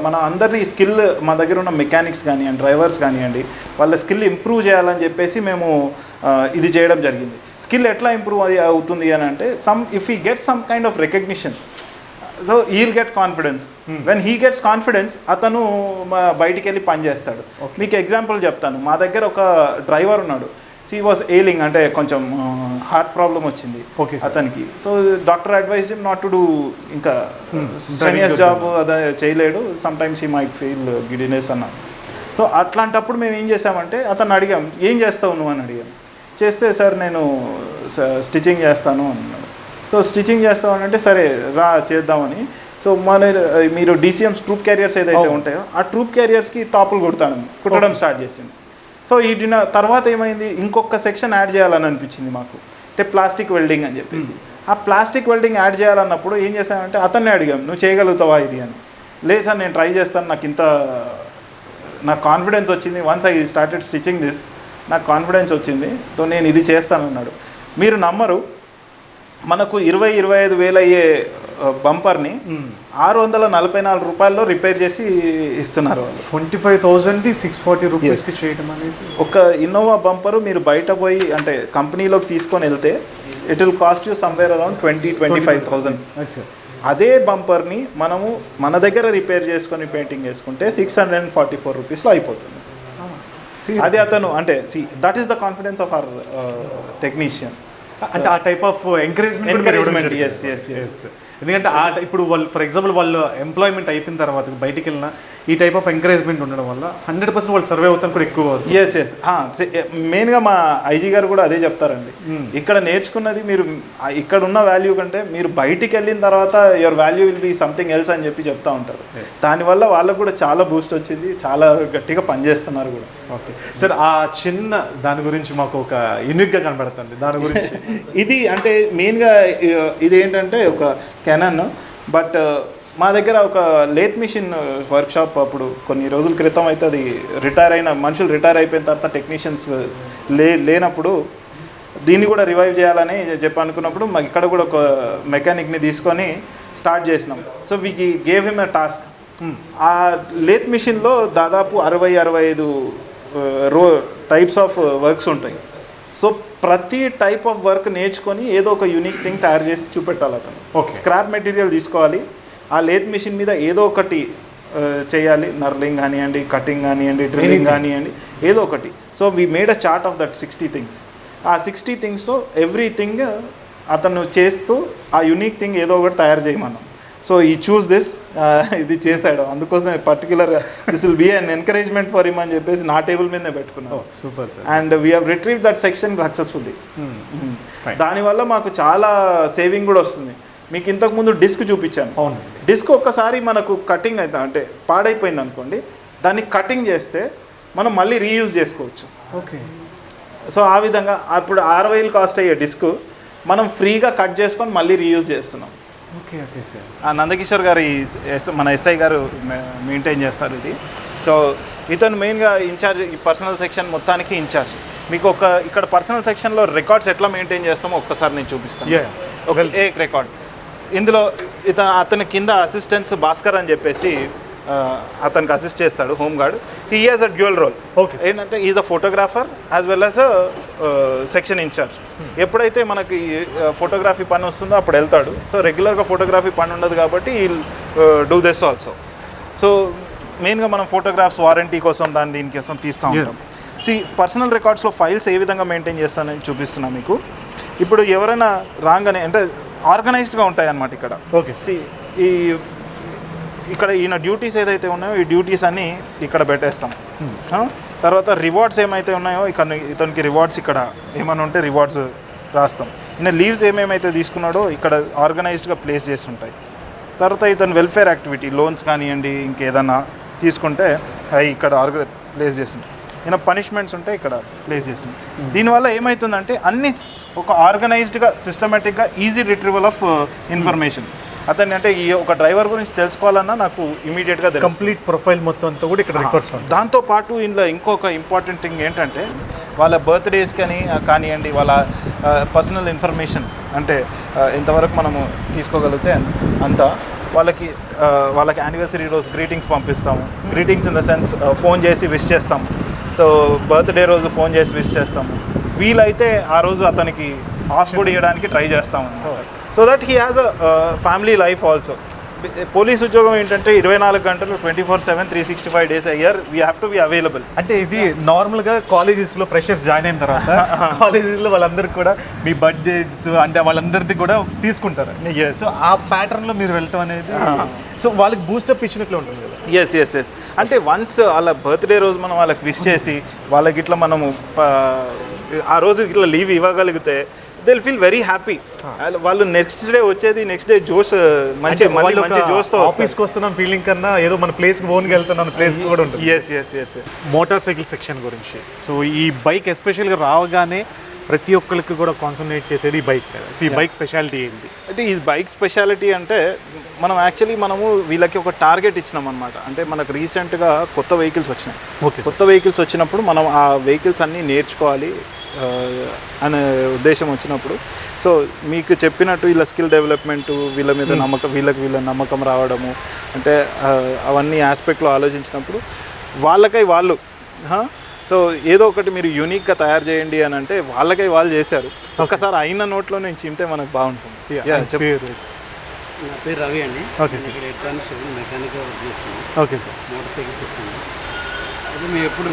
మన అందరినీ స్కిల్, మా దగ్గర ఉన్న మెకానిక్స్ కానివ్వండి, డ్రైవర్స్ కానివ్వండి, వాళ్ళ స్కిల్ ఇంప్రూవ్ చేయాలని చెప్పేసి మేము ఇది చేయడం జరిగింది. స్కిల్ ఎట్లా ఇంప్రూవ్ అవుతుంది అని అంటే if he get some kind of recognition, so heal get confidence. When he gets confidence అతను బయటికి వెళ్ళి పని చేస్తాడు. మీకు ఎగ్జాంపుల్ చెప్తాను. మా దగ్గర ఒక డ్రైవర్ ఉన్నాడు. హీ వాజ్ ఎయిలింగ్, అంటే కొంచెం హార్ట్ ప్రాబ్లం వచ్చింది అతనికి. So doctor advised him not to do ఇంకా స్ట్రెనియస్ జాబ్ అదే చేయలేడు, some times he might feel giddiness అన్నారు. సో అట్లాంటప్పుడు మేము ఏం చేసామంటే అతను అడిగాం, ఏం చేస్తావు నువ్వు అని అడిగాం. చేస్తే సార్ నేను స్టిచ్చింగ్ చేస్తాను అన్నాడు. సో స్టిచ్చింగ్ చేస్తావు అని అంటే సరే రా చేద్దామని. సో మీరు DCM ట్రూప్ క్యారియర్స్ ఏదైతే ఉంటాయో ఆ ట్రూప్ క్యారియర్స్కి టాపులు కుట్టడం స్టార్ట్ చేసింది. సో ఈ తర్వాత ఏమైంది, ఇంకొక సెక్షన్ యాడ్ చేయాలని అనిపించింది మాకు, అంటే ప్లాస్టిక్ వెల్డింగ్ అని చెప్పేసి. ఆ ప్లాస్టిక్ వెల్డింగ్ యాడ్ చేయాలన్నప్పుడు ఏం చేశానంటే అతన్నే అడిగాం, నువ్వు చేయగలుగుతావా ఇది అని. లేదు సార్ నేను ట్రై చేస్తాను, నాకు కాన్ఫిడెన్స్ వచ్చింది. Once I started stitching this నాకు కాన్ఫిడెన్స్ వచ్చింది, సో నేను ఇది చేస్తాను అన్నాడు. మీరు నమ్మరు, మనకు 20-25 వేలు అయ్యే బంపర్ని 644 రూపాయల్లో రిపేర్ చేసి ఇస్తున్నారు వాళ్ళు. 25,000 640 రూపీస్కి చేయడం అనేది. ఒక ఇన్నోవా బంపరు మీరు బయట పోయి అంటే కంపెనీలోకి తీసుకొని వెళ్తే it will cost you somewhere around 20-25,000. అదే బంపర్ని మనము మన దగ్గర రిపేర్ చేసుకొని పెయింటింగ్ చేసుకుంటే 644 రూపీస్లో అయిపోతుంది. అది అతను అంటే that is the confidence of our technician. అంటే ఆ టైప్ ఆఫ్ ఎంకరేజ్మెంట్. ఎస్ ఎందుకంటే ఇప్పుడు వాళ్ళు ఫర్ ఎగ్జాంపుల్ వాళ్ళు ఎంప్లాయ్మెంట్ అయిపోయిన తర్వాత బయటికి వెళ్ళినా ఈ టైప్ ఆఫ్ ఎంకరేజ్మెంట్ ఉండడం వల్ల 100% వాళ్ళు సర్వే అవుతాను కూడా ఎక్కువ అవుతుంది. ఎస్ మెయిన్గా మా ఐజీ గారు కూడా అదే చెప్తారండి. ఇక్కడ నేర్చుకున్నది మీరు ఇక్కడ ఉన్న వాల్యూ కంటే మీరు బయటికి వెళ్ళిన తర్వాత your value will be something else అని చెప్పి చెప్తా ఉంటారు. దానివల్ల వాళ్ళకు కూడా చాలా బూస్ట్ వచ్చింది, చాలా గట్టిగా పనిచేస్తున్నారు కూడా. ఓకే సార్, ఆ చిన్న దాని గురించి మాకు ఒక యూనిక్గా కనబడుతుంది దాని గురించి. ఇది అంటే మెయిన్గా ఇది ఏంటంటే ఒక కెనాన్, బట్ మా దగ్గర ఒక లేత్ మిషన్ వర్క్షాప్ అప్పుడు కొన్ని రోజుల క్రితం అయితే అది మనుషులు రిటైర్ అయిపోయిన తర్వాత టెక్నీషియన్స్ లేనప్పుడు దీన్ని కూడా రివైవ్ చేయాలని చెప్పి అనుకున్నప్పుడు మాకు ఇక్కడ కూడా ఒక మెకానిక్ని తీసుకొని స్టార్ట్ చేసినాం. So we gave him a task. ఆ లేత్ మిషన్లో దాదాపు 60-65 టైప్స్ ఆఫ్ వర్క్స్ ఉంటాయి. సో ప్రతి టైప్ ఆఫ్ వర్క్ నేర్చుకొని ఏదో ఒక యూనిక్ థింగ్ తయారు చేసి చూపెట్టాలి అతను. స్క్రాప్ మెటీరియల్ తీసుకోవాలి, ఆ లేత్ మిషన్ మీద ఏదో ఒకటి చేయాలి, నర్లింగ్ కానివ్వండి, కటింగ్ కానివ్వండి, డ్రిల్లింగ్ కానివ్వండి, ఏదో ఒకటి. So we made a chart of that 60 things. ఆ 60 థింగ్స్లో ఎవ్రీథింగ్ అతను చేస్తూ ఆ యూనిక్ థింగ్ ఏదో ఒకటి తయారు చేయమన్నాం. సో ఈ చూస్ దిస్ ఇది చేశాడు. అందుకోసం పర్టికులర్గా this will be an encouragement for him అని చెప్పేసి నా టేబుల్ మీదే పెట్టుకున్నాం. Super sir. And we have retrieve that section successfully. దానివల్ల మాకు చాలా సేవింగ్ కూడా వస్తుంది. మీకు ఇంతకుముందు డిస్క్ చూపించాను. డిస్క్ ఒక్కసారి మనకు కటింగ్ అయితే అంటే పాడైపోయింది అనుకోండి, దాన్ని కటింగ్ చేస్తే మనం మళ్ళీ రీయూజ్ చేసుకోవచ్చు. ఓకే. సో ఆ విధంగా అప్పుడు 6,000 కాస్ట్ అయ్యే డిస్క్ మనం ఫ్రీగా కట్ చేసుకొని మళ్ళీ రీయూజ్ చేస్తున్నాం. Okay okay sir. నందకిషోర్ గారు మన ఎస్ఐ గారు మెయింటైన్ చేస్తారు ఇది. సో ఇతను మెయిన్గా ఇన్ఛార్జ్, ఈ పర్సనల్ సెక్షన్ మొత్తానికి ఇన్ఛార్జ్. మీకు ఇక్కడ పర్సనల్ సెక్షన్లో రికార్డ్స్ ఎట్లా మెయింటైన్ చేస్తామో ఒక్కసారి నేను చూపిస్తాను. ఏ రికార్డ్ ఇందులో అతని కింద అసిస్టెంట్స్ భాస్కర్ అని చెప్పేసి అతనికి అసిస్ట్ చేస్తాడు, home guard. He has a dual role. Okay. ఏంటంటే is a photographer as well as section incharge. ఎప్పుడైతే మనకి ఫోటోగ్రఫీ పని వస్తుందో అప్పుడు వెళ్తాడు. సో రెగ్యులర్గా ఫోటోగ్రఫీ పని ఉండదు కాబట్టి ఈ డూ దిస్ ఆల్సో. సో మెయిన్గా మనం ఫోటోగ్రాఫ్స్ వారంటీ కోసం దీనికోసం తీస్తూ ఉంటాం. పర్సనల్ రికార్డ్స్లో ఫైల్స్ ఏ విధంగా మెయింటైన్ చేస్తానని చూపిస్తున్నాను మీకు. ఇప్పుడు ఎవరైనా రాగానే అంటే ఆర్గనైజ్డ్గా ఉంటాయి అన్నమాట ఇక్కడ. ఓకే. ఇక్కడ ఈయన డ్యూటీస్ ఏదైతే ఉన్నాయో ఈ డ్యూటీస్ అన్నీ ఇక్కడ పెట్టేస్తాం. తర్వాత రివార్డ్స్ ఏమైతే ఉన్నాయో ఇతనికి రివార్డ్స్ ఇక్కడ ఏమైనా ఉంటే రివార్డ్స్ రాస్తాం. ఈయన లీవ్స్ ఏమేమైతే తీసుకున్నాడో ఇక్కడ ఆర్గనైజ్డ్గా ప్లేస్ చేస్తుంటాయి. తర్వాత ఇతను వెల్ఫేర్ యాక్టివిటీ లోన్స్ కానివ్వండి ఇంకేదన్నా తీసుకుంటే అవి ఇక్కడ ప్లేస్ చేస్తుంటాయి. ఈయన పనిష్మెంట్స్ ఉంటే ఇక్కడ ప్లేస్ చేస్తుంది. దీనివల్ల ఏమవుతుందంటే అన్ని ఒక ఆర్గనైజ్డ్గా సిస్టమేటిక్గా ఈజీ రిట్రీవల్ ఆఫ్ ఇన్ఫర్మేషన్. అతన్ని అంటే ఈ ఒక డ్రైవర్ గురించి తెలుసుకోవాలన్నా నాకు ఇమీడియట్గా కంప్లీట్ ప్రొఫైల్ మొత్తం అంతా కూడా ఇక్కడ రికార్డ్స్. దాంతోపాటు ఇందులో ఇంకొక ఇంపార్టెంట్ థింగ్ ఏంటంటే వాళ్ళ బర్త్డేస్ కానివ్వండి వాళ్ళ పర్సనల్ ఇన్ఫర్మేషన్ అంటే ఎంతవరకు మనము తీసుకోగలిగితే అంత వాళ్ళకి యానివర్సరీ రోజు గ్రీటింగ్స్ పంపిస్తాము. Greetings in the sense phone చేసి విష్ చేస్తాము. సో బర్త్డే రోజు ఫోన్ చేసి విష్ చేస్తాము. వీలైతే ఆ రోజు అతనికి ఆఫ్ కూడా ఇవ్వడానికి ట్రై చేస్తాము. So that he has a family life also. Police ఉద్యోగం ఏంటంటే 24 గంటలు 24/7 365 days a year we have to be available. అంటే ఇది నార్మల్గా కాలేజెస్లో ఫ్రెషర్స్ జాయిన్ అయిన తర్వాత కాలేజెస్లో వాళ్ళందరికీ కూడా మీ బడ్జెట్స్ అంటే వాళ్ళందరిది కూడా తీసుకుంటారు. సో ఆ ప్యాటర్న్లో మీరు వెళ్ళటం అనేది సో వాళ్ళకి బూస్టప్ ఇచ్చినట్లు ఉంటుంది కదా. ఎస్ అంటే వన్స్ వాళ్ళ బర్త్డే రోజు మనం వాళ్ళకి విష్ చేసి వాళ్ళకి ఇట్లా మనము ఆ రోజు ఇట్లా లీవ్ ఇవ్వగలిగితే they will feel very happy. వాళ్ళు నెక్స్ట్ డే వచ్చేది నెక్స్ట్ డే జోష్ మంచి జోష్తో ఆఫీస్కి వస్తున్నాం ఫీలింగ్ కన్నా ఏదో మన ప్లేస్కి ఓన్గా వెళ్తున్నాం ప్లేస్కి కూడా ఉంటుంది. ఎస్ మోటార్ సైకిల్ సెక్షన్ గురించి సో ఈ బైక్ ఎస్పెషల్గా రావగానే ప్రతి ఒక్కరికి కూడా కాన్సన్ట్రేట్ చేసేది ఈ బైక్ కదా. సో ఈ బైక్ స్పెషాలిటీ ఏంటి అంటే ఈ బైక్ స్పెషాలిటీ అంటే మనం యాక్చువల్లీ మనము వీళ్ళకి ఒక టార్గెట్ ఇచ్చినాం అనమాట. అంటే మనకు రీసెంట్గా కొత్త వెహికల్స్ వచ్చినాయి. కొత్త వెహికల్స్ వచ్చినప్పుడు మనం ఆ వెహికల్స్ అన్నీ నేర్చుకోవాలి అనే ఉద్దేశం వచ్చినప్పుడు సో మీకు చెప్పినట్టు వీళ్ళ స్కిల్ డెవలప్మెంట్ వీళ్ళ మీద వీళ్ళ నమ్మకం రావడము అంటే అవన్నీ ఆస్పెక్ట్లో ఆలోచించినప్పుడు వాళ్ళకై వాళ్ళు సో ఏదో ఒకటి మీరు యూనిక్గా తయారు చేయండి అని అంటే వాళ్ళకై వాళ్ళు చేశారు. ఒకసారి అయిన నోట్లో నుంచి చింటే మనకు బాగుంటుంది. నా పేరు రవి అండి. Okay sir. Electronics mechanical work చేస్తున్నాం. Okay sir. Motorcycle section అయితే మేము ఎప్పుడు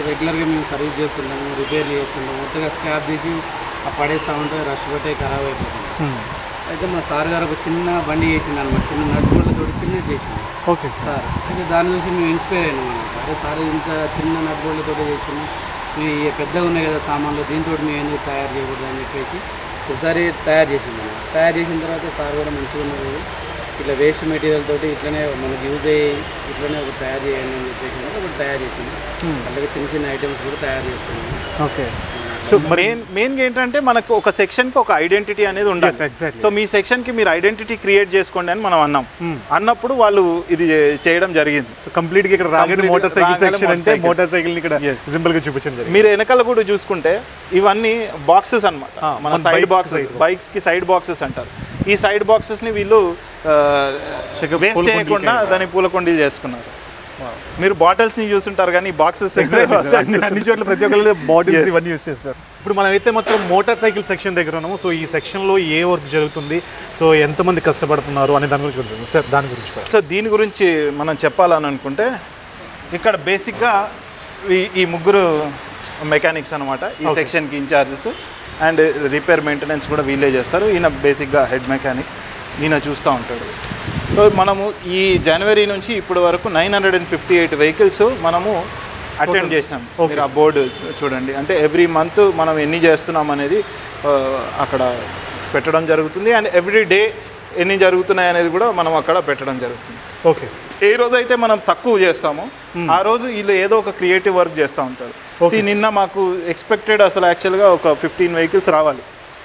రెగ్యులర్గా మేము సర్వీస్ చేస్తున్నాము, రిపేర్లు చేస్తున్నాము. మొత్తగా స్క్రాప్ చేసి పడేస్తూ ఉంటే రష్ పట్టే ఖరాబ్ అయిపోతుంది. అయితే మా సార్ గారు ఒక చిన్న బండి చేసిండు అనమాట, చిన్న నట్టుబోళ్ళతో చిన్నది చేసిండు. ఓకే సార్ అయితే దాన్ని చూసి మేము ఇన్స్పైర్ అయినాం అనమాట. అదే సార్ ఇంత చిన్న నట్టుబోళ్ళతో చేసిండు, మీ పెద్దగా ఉన్నాయి కదా సామాన్లు, దీంతో మేము ఎందుకు తయారు చేయకూడదు అని చెప్పేసి ఒకసారి తయారు చేసిండు. తయారు చేసిన తర్వాత సార్ కూడా మంచిగా ఉన్నది, ఇట్లా వేస్ట్ మెటీరియల్ తోటి ఇట్లనే మనకి యూజ్ అయ్యి ఇట్లనే ఒకటి తయారు చేయండి అని చెప్పేసి ఒకటి తయారు చేసింది. అలాగే చిన్న చిన్న ఐటమ్స్ కూడా తయారు చేస్తుంది. ఓకే. సో మెయిన్గా ఏంటంటే మనకు ఒక సెక్షన్కి ఒక ఐడెంటిటీ అనేది ఉండాలి. సో మీ సెక్షన్కి మీరు ఐడెంటిటీ క్రియేట్ చేసుకోండి అని మనం అన్నప్పుడు వాళ్ళు ఇది చేయడం జరిగింది. సో కంప్లీట్గా ఇక్కడ రాగానే మోటార్ సైకిల్ సెక్షన్ అంటే మోటార్ సైకిల్ ఇక్కడ సింపుల్గా చూపించండి. మీరు వెనకాల కూడా చూసుకుంటే ఇవన్నీ బాక్సెస్ అనమాట, మన సైడ్ బాక్సెస్, బైక్స్కి సైడ్ బాక్సెస్ అంటారు. ఈ సైడ్ బాక్సెస్ని వీళ్ళు వేస్ట్ చేయకుండా దాన్ని పూలకొండీలు చేసుకున్నారు. మీరు బాటిల్స్ని చూస్తుంటారు కానీ బాక్సెస్ అన్ని చోట్ల ప్రతి ఒక్కళ్ళు బాటిల్స్ ఇవన్నీ యూస్ చేస్తారు. ఇప్పుడు మనం అయితే మాత్రం మోటార్ సైకిల్ సెక్షన్ దగ్గర ఉన్నాము. సో ఈ సెక్షన్లో ఏ వర్క్ జరుగుతుంది, సో ఎంతమంది కష్టపడుతున్నారు అనే దాని గురించి ఉంటుంది సార్. దాని గురించి సో దీని గురించి మనం చెప్పాలని అనుకుంటే ఇక్కడ బేసిక్గా ఈ ముగ్గురు మెకానిక్స్ అనమాట ఈ సెక్షన్కి ఇన్ఛార్జెస్ అండ్ రిపేర్ మెయింటెనెన్స్ కూడా వీళ్ళే చేస్తారు. ఈయన బేసిక్గా హెడ్ మెకానిక్, ఈయన చూస్తూ ఉంటాడు. సో మనము ఈ జనవరి నుంచి ఇప్పటి వరకు 958 వెహికల్స్ మనము అటెండ్ చేసినాం. మీరు ఆ బోర్డు చూడండి, అంటే ఎవ్రీ మంత్ మనం ఎన్ని చేస్తున్నాం అనేది అక్కడ పెట్టడం జరుగుతుంది. అండ్ ఎవ్రీ డే ఎన్ని జరుగుతున్నాయి అనేది కూడా మనం అక్కడ పెట్టడం జరుగుతుంది. ఓకే. ఏ రోజు అయితే మనం తక్కువ చేస్తామో ఆ రోజు వీళ్ళు ఏదో ఒక క్రియేటివ్ వర్క్ చేస్తూ ఉంటారు. నిన్న మాకు ఎక్స్పెక్టెడ్ అసలు యాక్చువల్గా ఒక 15 వెహికల్స్ రావాలి,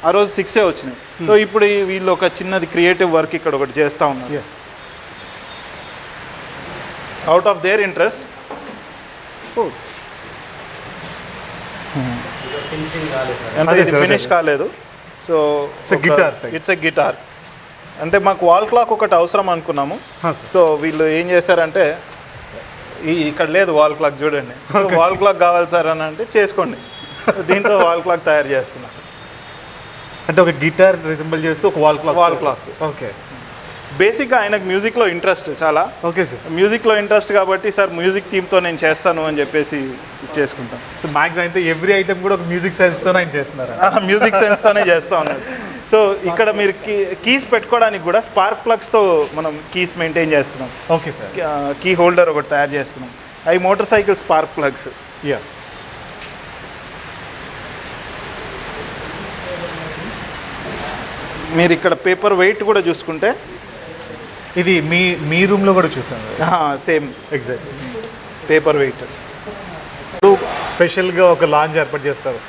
ఆ రోజు 6 వచ్చినాయి. సో ఇప్పుడు వీళ్ళు ఒక చిన్నది క్రియేటివ్ వర్క్ ఇక్కడ ఒకటి చేస్తూ ఉన్నారు. Out of their interest finish కాలేదు. So it's a guitar. అంటే మాకు వాల్ క్లాక్ ఒకటి అవసరం అనుకున్నాము. సో వీళ్ళు ఏం చేశారంటే ఇక్కడ లేదు వాల్ క్లాక్, చూడండి వాల్ క్లాక్ కావాలి సార్ అని అంటే చేసుకోండి, దీంతో వాల్ క్లాక్ తయారు చేస్తున్నా. అంటే ఒక గిటార్ రిసెంబుల్ చేస్తూ ఒక వాల్ క్లాక్. ఓకే. బేసిక్గా ఆయనకు మ్యూజిక్లో ఇంట్రెస్ట్ చాలా. Okay sir. మ్యూజిక్లో ఇంట్రెస్ట్ కాబట్టి సార్ మ్యూజిక్ థీమ్తో నేను చేస్తాను అని చెప్పేసి చేసుకుంటాం. సో మ్యాక్స్ అయితే ఎవ్రీ ఐటమ్ కూడా ఒక మ్యూజిక్ సెన్స్తోనే ఆయన చేస్తున్నారు. మ్యూజిక్ సెన్స్తోనే చేస్తూ ఉన్నాడు. సో ఇక్కడ మీరు కీస్ పెట్టుకోవడానికి కూడా స్పార్క్ ప్లగ్స్తో మనం కీస్ మెయింటైన్ చేస్తున్నాం. Okay sir. కీ హోల్డర్ ఒకటి తయారు చేసుకున్నాం. అవి motor cycle spark plugs. Yeah. మీరు ఇక్కడ పేపర్ వెయిట్ కూడా చూసుకుంటే ఇది మీ రూమ్లో కూడా చూసాను. Same exact paper weight. ఇప్పుడు స్పెషల్గా ఒక లాంజ్ ఏర్పాటు చేస్తారు.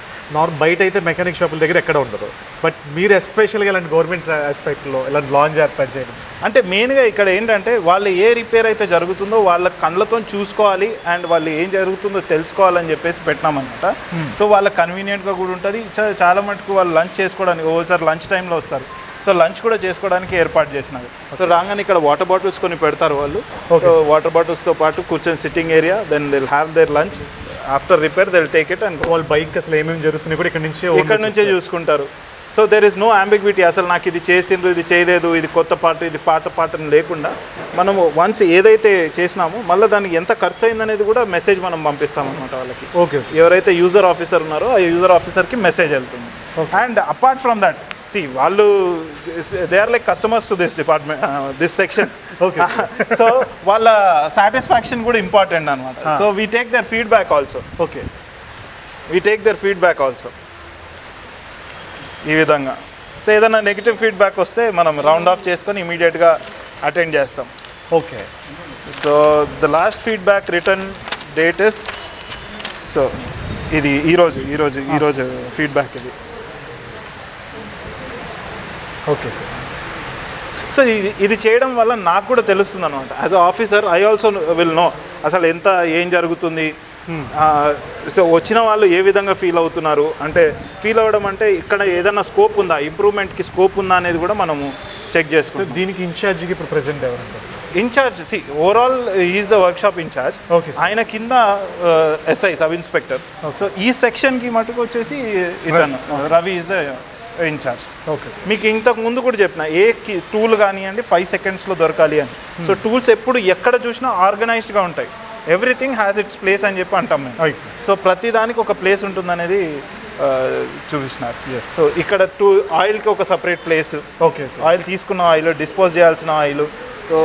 బయట అయితే మెకానిక్ షాపుల దగ్గర ఎక్కడ ఉండదు, బట్ మీరు ఎస్పెషల్గా ఇలాంటి గవర్నమెంట్ ఆస్పెక్ట్లో ఇలాంటి లాంజ్ ఏర్పాటు చేయడం అంటే మెయిన్గా ఇక్కడ ఏంటంటే వాళ్ళు ఏ రిపేర్ అయితే జరుగుతుందో వాళ్ళ కళ్ళతో చూసుకోవాలి అండ్ వాళ్ళు ఏం జరుగుతుందో తెలుసుకోవాలని చెప్పేసి పెట్టినామన్నమాట. సో వాళ్ళకి కన్వీనియంట్గా కూడా ఉంటుంది. చాలా మటుకు వాళ్ళు లంచ్ చేసుకోవడానికి ఓసారి లంచ్ టైంలో వస్తారు. సో లంచ్ కూడా చేసుకోవడానికి ఏర్పాటు చేసినారు. సో రాగానే ఇక్కడ వాటర్ బాటిల్స్ కొన్ని పెడతారు వాళ్ళు. వాటర్ బాటిల్స్తో పాటు కూర్చొని sitting area, then they'll have their lunch. After repair they'll take it and వాళ్ళ బైక్ అసలు ఏమేమి జరుగుతున్నాయి కూడా ఇక్కడ నుంచే చూసుకుంటారు. So there is no ambiguity, అసలు నాకు ఇది చేసిండ్రు ఇది చేయలేదు, ఇది కొత్త పార్ట్ ఇది పాట అని లేకుండా మనము వన్స్ ఏదైతే చేసినామో మళ్ళీ దానికి ఎంత ఖర్చు అయిందనేది కూడా మెసేజ్ మనం పంపిస్తాం అనమాట వాళ్ళకి. ఓకే. ఎవరైతే యూజర్ ఆఫీసర్ ఉన్నారో ఆ యూజర్ ఆఫీసర్కి మెసేజ్ వెళ్తుంది. అండ్ అపార్ట్ ఫ్రమ్ దట్ వాళ్ళు they are like customers to this department, this section. Okay. So వాళ్ళ సాటిస్ఫాక్షన్ కూడా ఇంపార్టెంట్ అనమాట. So we take their feedback also. Okay. We take their feedback also ఈ విధంగా. So ఏదైనా negative feedback వస్తే మనం round of చేసుకొని ఇమీడియట్గా అటెండ్ చేస్తాం. Okay. So the last feedback return date is, so ఇది ఈరోజు ఫీడ్బ్యాక్ ఇది. Okay sir. సో ఇది చేయడం వల్ల నాకు కూడా తెలుస్తుంది అనమాట. As a officer I also will know అసలు ఎంత ఏం జరుగుతుంది. సో వచ్చిన వాళ్ళు ఏ విధంగా ఫీల్ అవుతున్నారు, అంటే ఫీల్ అవ్వడం అంటే ఇక్కడ ఏదైనా స్కోప్ ఉందా, ఇంప్రూవ్మెంట్కి స్కోప్ ఉందా అనేది కూడా మనము చెక్ చేసుకుంటాం. దీనికి ఇన్ఛార్జ్కి ఇప్పుడు ప్రెసెంట్ ఎవరంటే sir? Incharge overall is the workshop incharge. Okay. ఆయన కింద ఎస్ఐ సబ్ ఇన్స్పెక్టర్. సో ఈ సెక్షన్కి మటుకు వచ్చేసి ఇతను Ravi is the incharge. Okay. మీకు ఇంతకు ముందు కూడా చెప్పిన ఏ టూల్ కానివ్వండి 5 సెకండ్స్లో దొరకాలి అని. సో టూల్స్ ఎప్పుడు ఎక్కడ చూసినా ఆర్గనైజ్డ్గా ఉంటాయి. ఎవ్రీథింగ్ హ్యాస్ ఇట్స్ ప్లేస్ అని చెప్పి అంటాం మేము. సో ప్రతి దానికి ఒక ప్లేస్ ఉంటుందనేది చూపిస్తున్నారు. సో ఇక్కడ ఆయిల్కి ఒక సపరేట్ ప్లేస్, ఓకే. ఆయిల్ తీసుకున్న ఆయిల్, డిస్పోజ్ చేయాల్సిన ఆయిల్, సో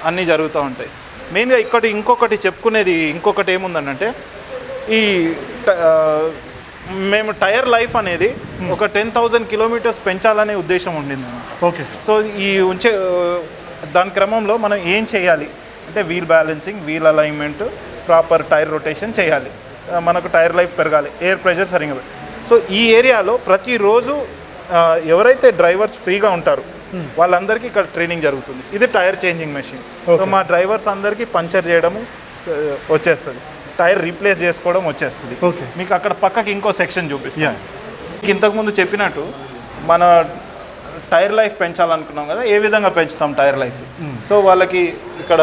అన్నీ జరుగుతూ ఉంటాయి. మెయిన్గా ఇంకొకటి చెప్పుకునేది ఇంకొకటి ఏముందంటే ఈ మేము టైర్ లైఫ్ అనేది ఒక 10,000 కిలోమీటర్స్ పెంచాలనే ఉద్దేశం ఉండింది. Okay sir. సో దాని క్రమంలో మనం ఏం చేయాలి అంటే wheel balancing, wheel alignment, proper tyre rotation చేయాలి, మనకు టైర్ లైఫ్ పెరగాలి, ఎయిర్ ప్రెషర్ సరిగ్గా. సో ఈ ఏరియాలో ప్రతిరోజు ఎవరైతే డ్రైవర్స్ ఫ్రీగా ఉంటారో వాళ్ళందరికీ ఇక్కడ ట్రైనింగ్ జరుగుతుంది. ఇది టైర్ చేంజింగ్ మెషిన్. సో మా డ్రైవర్స్ అందరికీ పంచర్ చేయడము వచ్చేస్తుంది, టైర్ రీప్లేస్ చేసుకోవడం వచ్చేస్తుంది. ఓకే. మీకు అక్కడ పక్కకి ఇంకో సెక్షన్ చూపిస్తాను. ఇంతకుముందు చెప్పినట్టు మన టైర్ లైఫ్ పెంచాలనుకున్నాం కదా, ఏ విధంగా పెంచుతాం టైర్ లైఫ్. సో వాళ్ళకి ఇక్కడ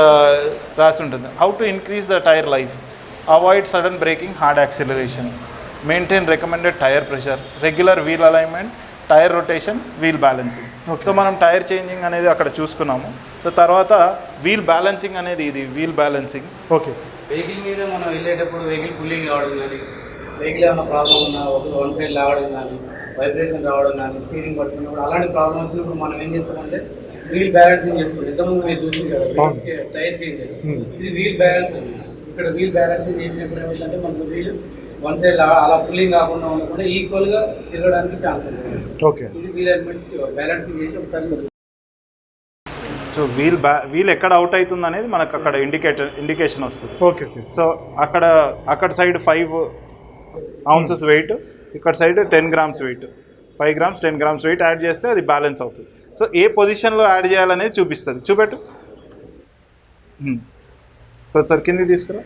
రాసి ఉంటుంది, how to increase the tyre life, avoid sudden braking, hard acceleration, maintain recommended tyre pressure, regular wheel alignment, tyre rotation, wheel balancing. So మనం టైర్ చేంజింగ్ అనేది అక్కడ చూసుకున్నాము. సో తర్వాత వీల్ బ్యాలెన్సింగ్ అనేది ఇది wheel balancing. Okay sir. Vehicle మీద మనం వెళ్ళేటప్పుడు వెహికల్ పుల్లింగ్ కావడం కానీ, వెహికల్ ఏమైనా ప్రాబ్లం ఉన్నా వన్ సైడ్ లాగడం కానీ, వైబ్రేషన్ రావడం కానీ, స్టీరింగ్ పట్టుకున్నప్పుడు అలాంటి ప్రాబ్లమ్ వచ్చినప్పుడు మనం ఏం చేస్తామంటే వీల్ బ్యాలెన్సింగ్ చేసుకుంటాం. ఇంతకుముందు మీరు చూసింది కదా టైర్ చేంజ్, ఇది వీల్ బ్యాలెన్సింగ్. ఇక్కడ వీల్ బ్యాలెన్సింగ్ చేసినప్పుడు ఏమిటంటే మనకు వీల్ వన్ సైడ్ అలా పుల్లింగ్ కాకుండా ఉండకుండా ఈక్వల్గా తిరగడానికి ఛాన్స్ ఉంటుంది. ఓకే. ఇది వీల్ ఎలిమెంట్ బ్యాలెన్సింగ్ చేసి ఒకసారి. సో వీల్ ఎక్కడ అవుట్ అవుతుంది అనేది మనకు అక్కడ ఇండికేషన్ వస్తుంది. ఓకే. ఓకే. సో అక్కడ సైడ్ 5 ounces వెయిట్, ఇక్కడ side 10 grams weight, 5 grams 10 grams weight add చేస్తే అది బ్యాలెన్స్ అవుతుంది. సో ఏ పొజిషన్లో యాడ్ చేయాలనేది చూపిస్తుంది. చూపెట్టు. సో సార్ కింది తీసుకురా,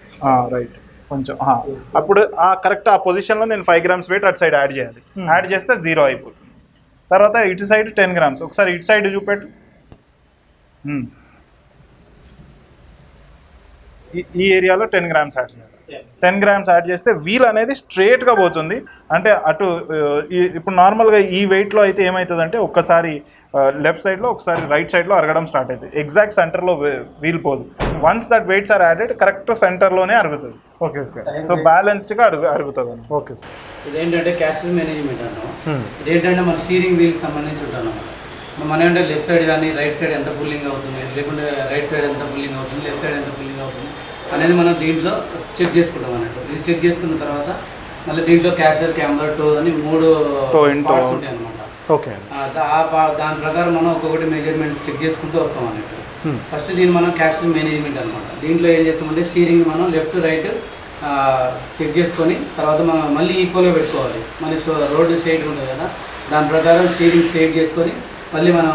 రైట్ కొంచెం. అప్పుడు కరెక్ట్ ఆ పొజిషన్లో నేను 5 grams వెయిట్ అటు సైడ్ యాడ్ చేయాలి. యాడ్ చేస్తే 0 అయిపోతుంది. తర్వాత ఇటు సైడ్ 10 grams, ఒకసారి ఇటు సైడ్ చూపెట్టు. ఈ ఏరియాలో 10 grams యాడ్ చేయాలి. 10 grams యాడ్ చేస్తే వీల్ అనేది స్ట్రేట్గా పోతుంది. అంటే అటు ఇప్పుడు నార్మల్గా ఈ వెయిట్లో అయితే ఏమవుతుందంటే ఒక్కసారి లెఫ్ట్ సైడ్లో ఒకసారి రైట్ సైడ్లో అరగడం స్టార్ట్ అవుతుంది. ఎగ్జాక్ట్ సెంటర్లో వీల్ పోదు. Once that weights are added correct సెంటర్లోనే అరుగుతుంది. ఓకే. ఓకే. సో బ్యాలెన్స్డ్గా అరుగుతుంది. Okay sir. ఇదేంటంటే క్యాస్టర్ మేనేజ్మెంట్ అన్నాం. ఇదేంటంటే మన స్టీరింగ్ వీల్కి సంబంధించి ఉంటాను. మన అంటే లెఫ్ట్ సైడ్ కానీ రైట్ సైడ్ ఎంత పుల్లింగ్ అవుతుంది, లేకుంటే రైట్ సైడ్ ఎంత పుల్లింగ్ అవుతుంది, లెఫ్ట్ సైడ్ ఎంత పుల్లింగ్ అవుతుంది అనేది మనం దీంట్లో చెక్ చేసుకుంటాం అన్నట్టు. ఇది చెక్ చేసుకున్న తర్వాత మళ్ళీ దీంట్లో క్యాషర్, కెమెరా, టో అని 3 పార్ట్స్ ఉంటాయి అనమాట. ఓకే. దాని ప్రకారం మనం ఒక్కొక్కటి మెజర్మెంట్ చెక్ చేసుకుంటూ వస్తాం అన్నట్టు. ఫస్ట్ దీన్ని మనం క్యాషర్ మేనేజ్మెంట్ అనమాట. దీంట్లో ఏం చేస్తామంటే స్టీరింగ్ మనం లెఫ్ట్ రైట్ చెక్ చేసుకొని తర్వాత మనం మళ్ళీ ఈక్వల్గా పెట్టుకోవాలి. మళ్ళీ రోడ్డు స్ట్రైట్ ఉంటుంది కదా, దాని ప్రకారం స్టీరింగ్ స్ట్రైట్ చేసుకొని మళ్ళీ మనం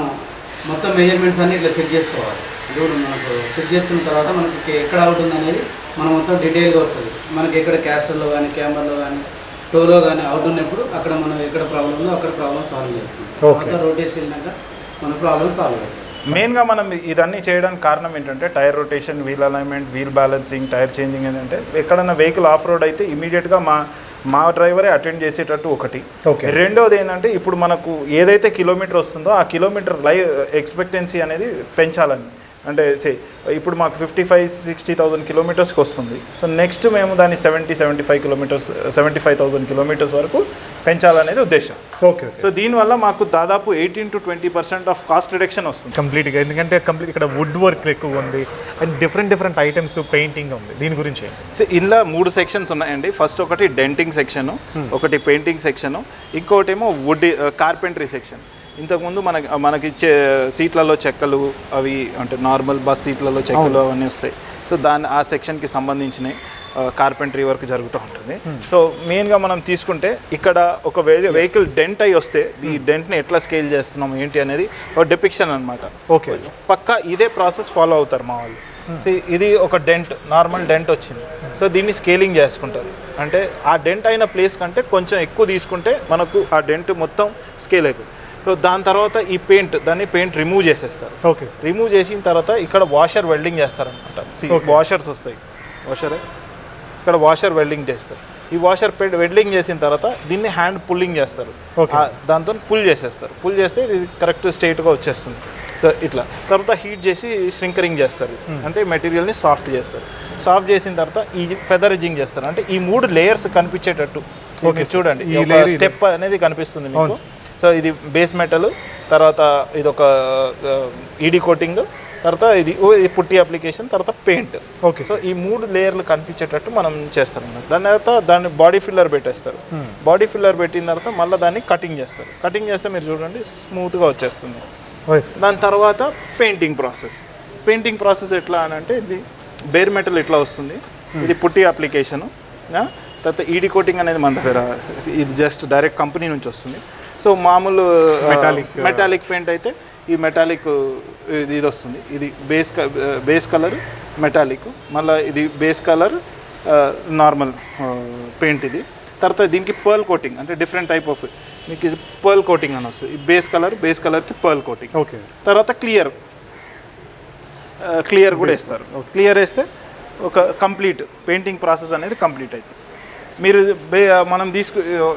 మొత్తం మెజర్మెంట్స్ అన్నీ ఇట్లా చెక్ చేసుకోవాలి. ఇప్పుడు మనకు చెక్ చేసుకున్న తర్వాత మనకి ఎక్కడ అవుట్ ఉంది అనేది మనం మొత్తం డీటెయిల్గా వస్తుంది. మనకి ఎక్కడ క్యాస్టర్లో కానీ, కెమెరాలో కానీ, టోలో కానీ అవుట్ ఉన్నప్పుడు అక్కడ మనం ఎక్కడ ప్రాబ్లం ఉందో అక్కడ ప్రాబ్లం సాల్వ్ చేసుకుంటాం. తర్వాత రొటేషన్ వెళ్ళినాక మన ప్రాబ్లం సాల్వ్ అవుతుంది. మెయిన్గా మనం ఇదన్నీ చేయడానికి కారణం ఏంటంటే tyre rotation, wheel alignment, wheel balancing, tyre changing ఏంటంటే ఎక్కడన్నా వెహికల్ ఆఫ్ రోడ్ అయితే ఇమీడియట్గా మా డ్రైవరే అటెండ్ చేసేటట్టు ఒకటి. Okay. రెండోది ఏంటంటే ఇప్పుడు మనకు ఏదైతే కిలోమీటర్ వస్తుందో ఆ కిలోమీటర్ ఎక్స్పెక్టెన్సీ అనేది పెంచాలని. అంటే ఇప్పుడు మాకు 55,000-60,000 కిలోమీటర్స్కి వస్తుంది. సో నెక్స్ట్ మేము దాన్ని 75,000 కిలోమీటర్స్ వరకు పెంచాలనేది ఉద్దేశం. ఓకే. సో దీనివల్ల మాకు దాదాపు 18-20% ఆఫ్ కాస్ట్ రిడక్షన్ వస్తుంది కంప్లీట్గా, ఎందుకంటే ఇక్కడ వుడ్ వర్క్ ఎక్కువ ఉంది అండ్ డిఫరెంట్ ఐటమ్స్ పెయింటింగ్ ఉంది. దీని గురించి సో ఇందులో 3 సెక్షన్స్ ఉన్నాయండి. ఫస్ట్ ఒకటి డెంటింగ్ సెక్షన్, ఒకటి పెయింటింగ్ సెక్షన్, ఇంకోటి ఏమో వుడ్ కార్పెంటరీ సెక్షన్. ఇంతకుముందు మనకి ఇచ్చే సీట్లలో చెక్కలు అవి అంటే నార్మల్ బస్ సీట్లలో చెక్కలు అవన్నీ వస్తాయి. సో ఆ సెక్షన్కి సంబంధించినవి కార్పెంటరీ వర్క్ జరుగుతూ ఉంటుంది. సో మెయిన్గా మనం తీసుకుంటే ఇక్కడ ఒక వెహికల్ డెంట్ అయి వస్తే ఈ డెంట్ని ఎట్లా స్కేల్ చేస్తున్నాం ఏంటి అనేది ఒక డిపిక్షన్ అనమాట. ఓకే. పక్కా ఇదే ప్రాసెస్ ఫాలో అవుతారు మా వాళ్ళు. సో ఇది ఒక డెంట్, నార్మల్ డెంట్ వచ్చింది. సో దీన్ని స్కేలింగ్ చేసుకుంటారు. అంటే ఆ డెంట్ అయిన ప్లేస్ కంటే కొంచెం ఎక్కువ తీసుకుంటే మనకు ఆ డెంట్ మొత్తం స్కేల్ అయిపోతుంది. సో దాని తర్వాత ఈ దాన్ని పెయింట్ రిమూవ్ చేసేస్తారు. ఓకే. రిమూవ్ చేసిన తర్వాత ఇక్కడ వాషర్ వెల్డింగ్ చేస్తారనమాట. వాషర్స్ వస్తాయి, ఇక్కడ వాషర్ వెల్డింగ్ చేస్తారు. ఈ వాషర్ వెల్డింగ్ చేసిన తర్వాత దీన్ని హ్యాండ్ పుల్లింగ్ చేస్తారు. దాంతో పుల్ చేసేస్తారు. పుల్ చేస్తే ఇది కరెక్ట్ స్ట్రైట్గా వచ్చేస్తుంది. సో ఇట్లా తర్వాత హీట్ చేసి ష్రింకరింగ్ చేస్తారు. అంటే మెటీరియల్ని సాఫ్ట్ చేస్తారు. సాఫ్ట్ చేసిన తర్వాత ఈ ఫెదరేజింగ్ చేస్తారు. అంటే ఈ 3 లేయర్స్ కనిపించేటట్టు చూడండి. ఈ స్టెప్ అనేది కనిపిస్తుంది మీకు. సో ఇది బేస్ మెటల్, తర్వాత ఇది ఒక ఈడీ కోటింగ్, తర్వాత ఇది పుట్టి అప్లికేషన్, తర్వాత పెయింట్. ఓకే. సో ఈ 3 లేయర్లు కనిపించేటట్టు మనం చేస్తాం. దాని తర్వాత దాన్ని బాడీ ఫిల్లర్ పెట్టేస్తారు. బాడీ ఫిల్లర్ పెట్టిన తర్వాత మళ్ళీ దాన్ని కటింగ్ చేస్తారు. కటింగ్ చేస్తే మీరు చూడండి స్మూత్గా వచ్చేస్తుంది. దాని తర్వాత పెయింటింగ్ ప్రాసెస్ ఎట్లా అని అంటే ఇది బేర్ మెటల్ ఇట్లా వస్తుంది. ఇది పుట్టి అప్లికేషను. తర్వాత ఈడీ కోటింగ్ అనేది మన దగ్గర ఇది జస్ట్ డైరెక్ట్ కంపెనీ నుంచి వస్తుంది. సో మామూలు మెటాలిక్ పెయింట్ అయితే ఈ మెటాలిక్ ఇది వస్తుంది. ఇది బేస్ కలర్ మెటాలిక్, మళ్ళీ ఇది బేస్ కలర్ నార్మల్ పెయింట్. ఇది తర్వాత దీనికి పర్ల్ కోటింగ్, అంటే డిఫరెంట్ టైప్ ఆఫ్ మీకు ఇది పర్ల్ కోటింగ్ అని వస్తుంది. బేస్ కలర్కి పర్ల్ కోటింగ్. ఓకే. తర్వాత క్లియర్ కూడా వేస్తారు. క్లియర్ వేస్తే ఒక కంప్లీట్ పెయింటింగ్ ప్రాసెస్ అనేది కంప్లీట్ అవుతుంది. మీరు మనం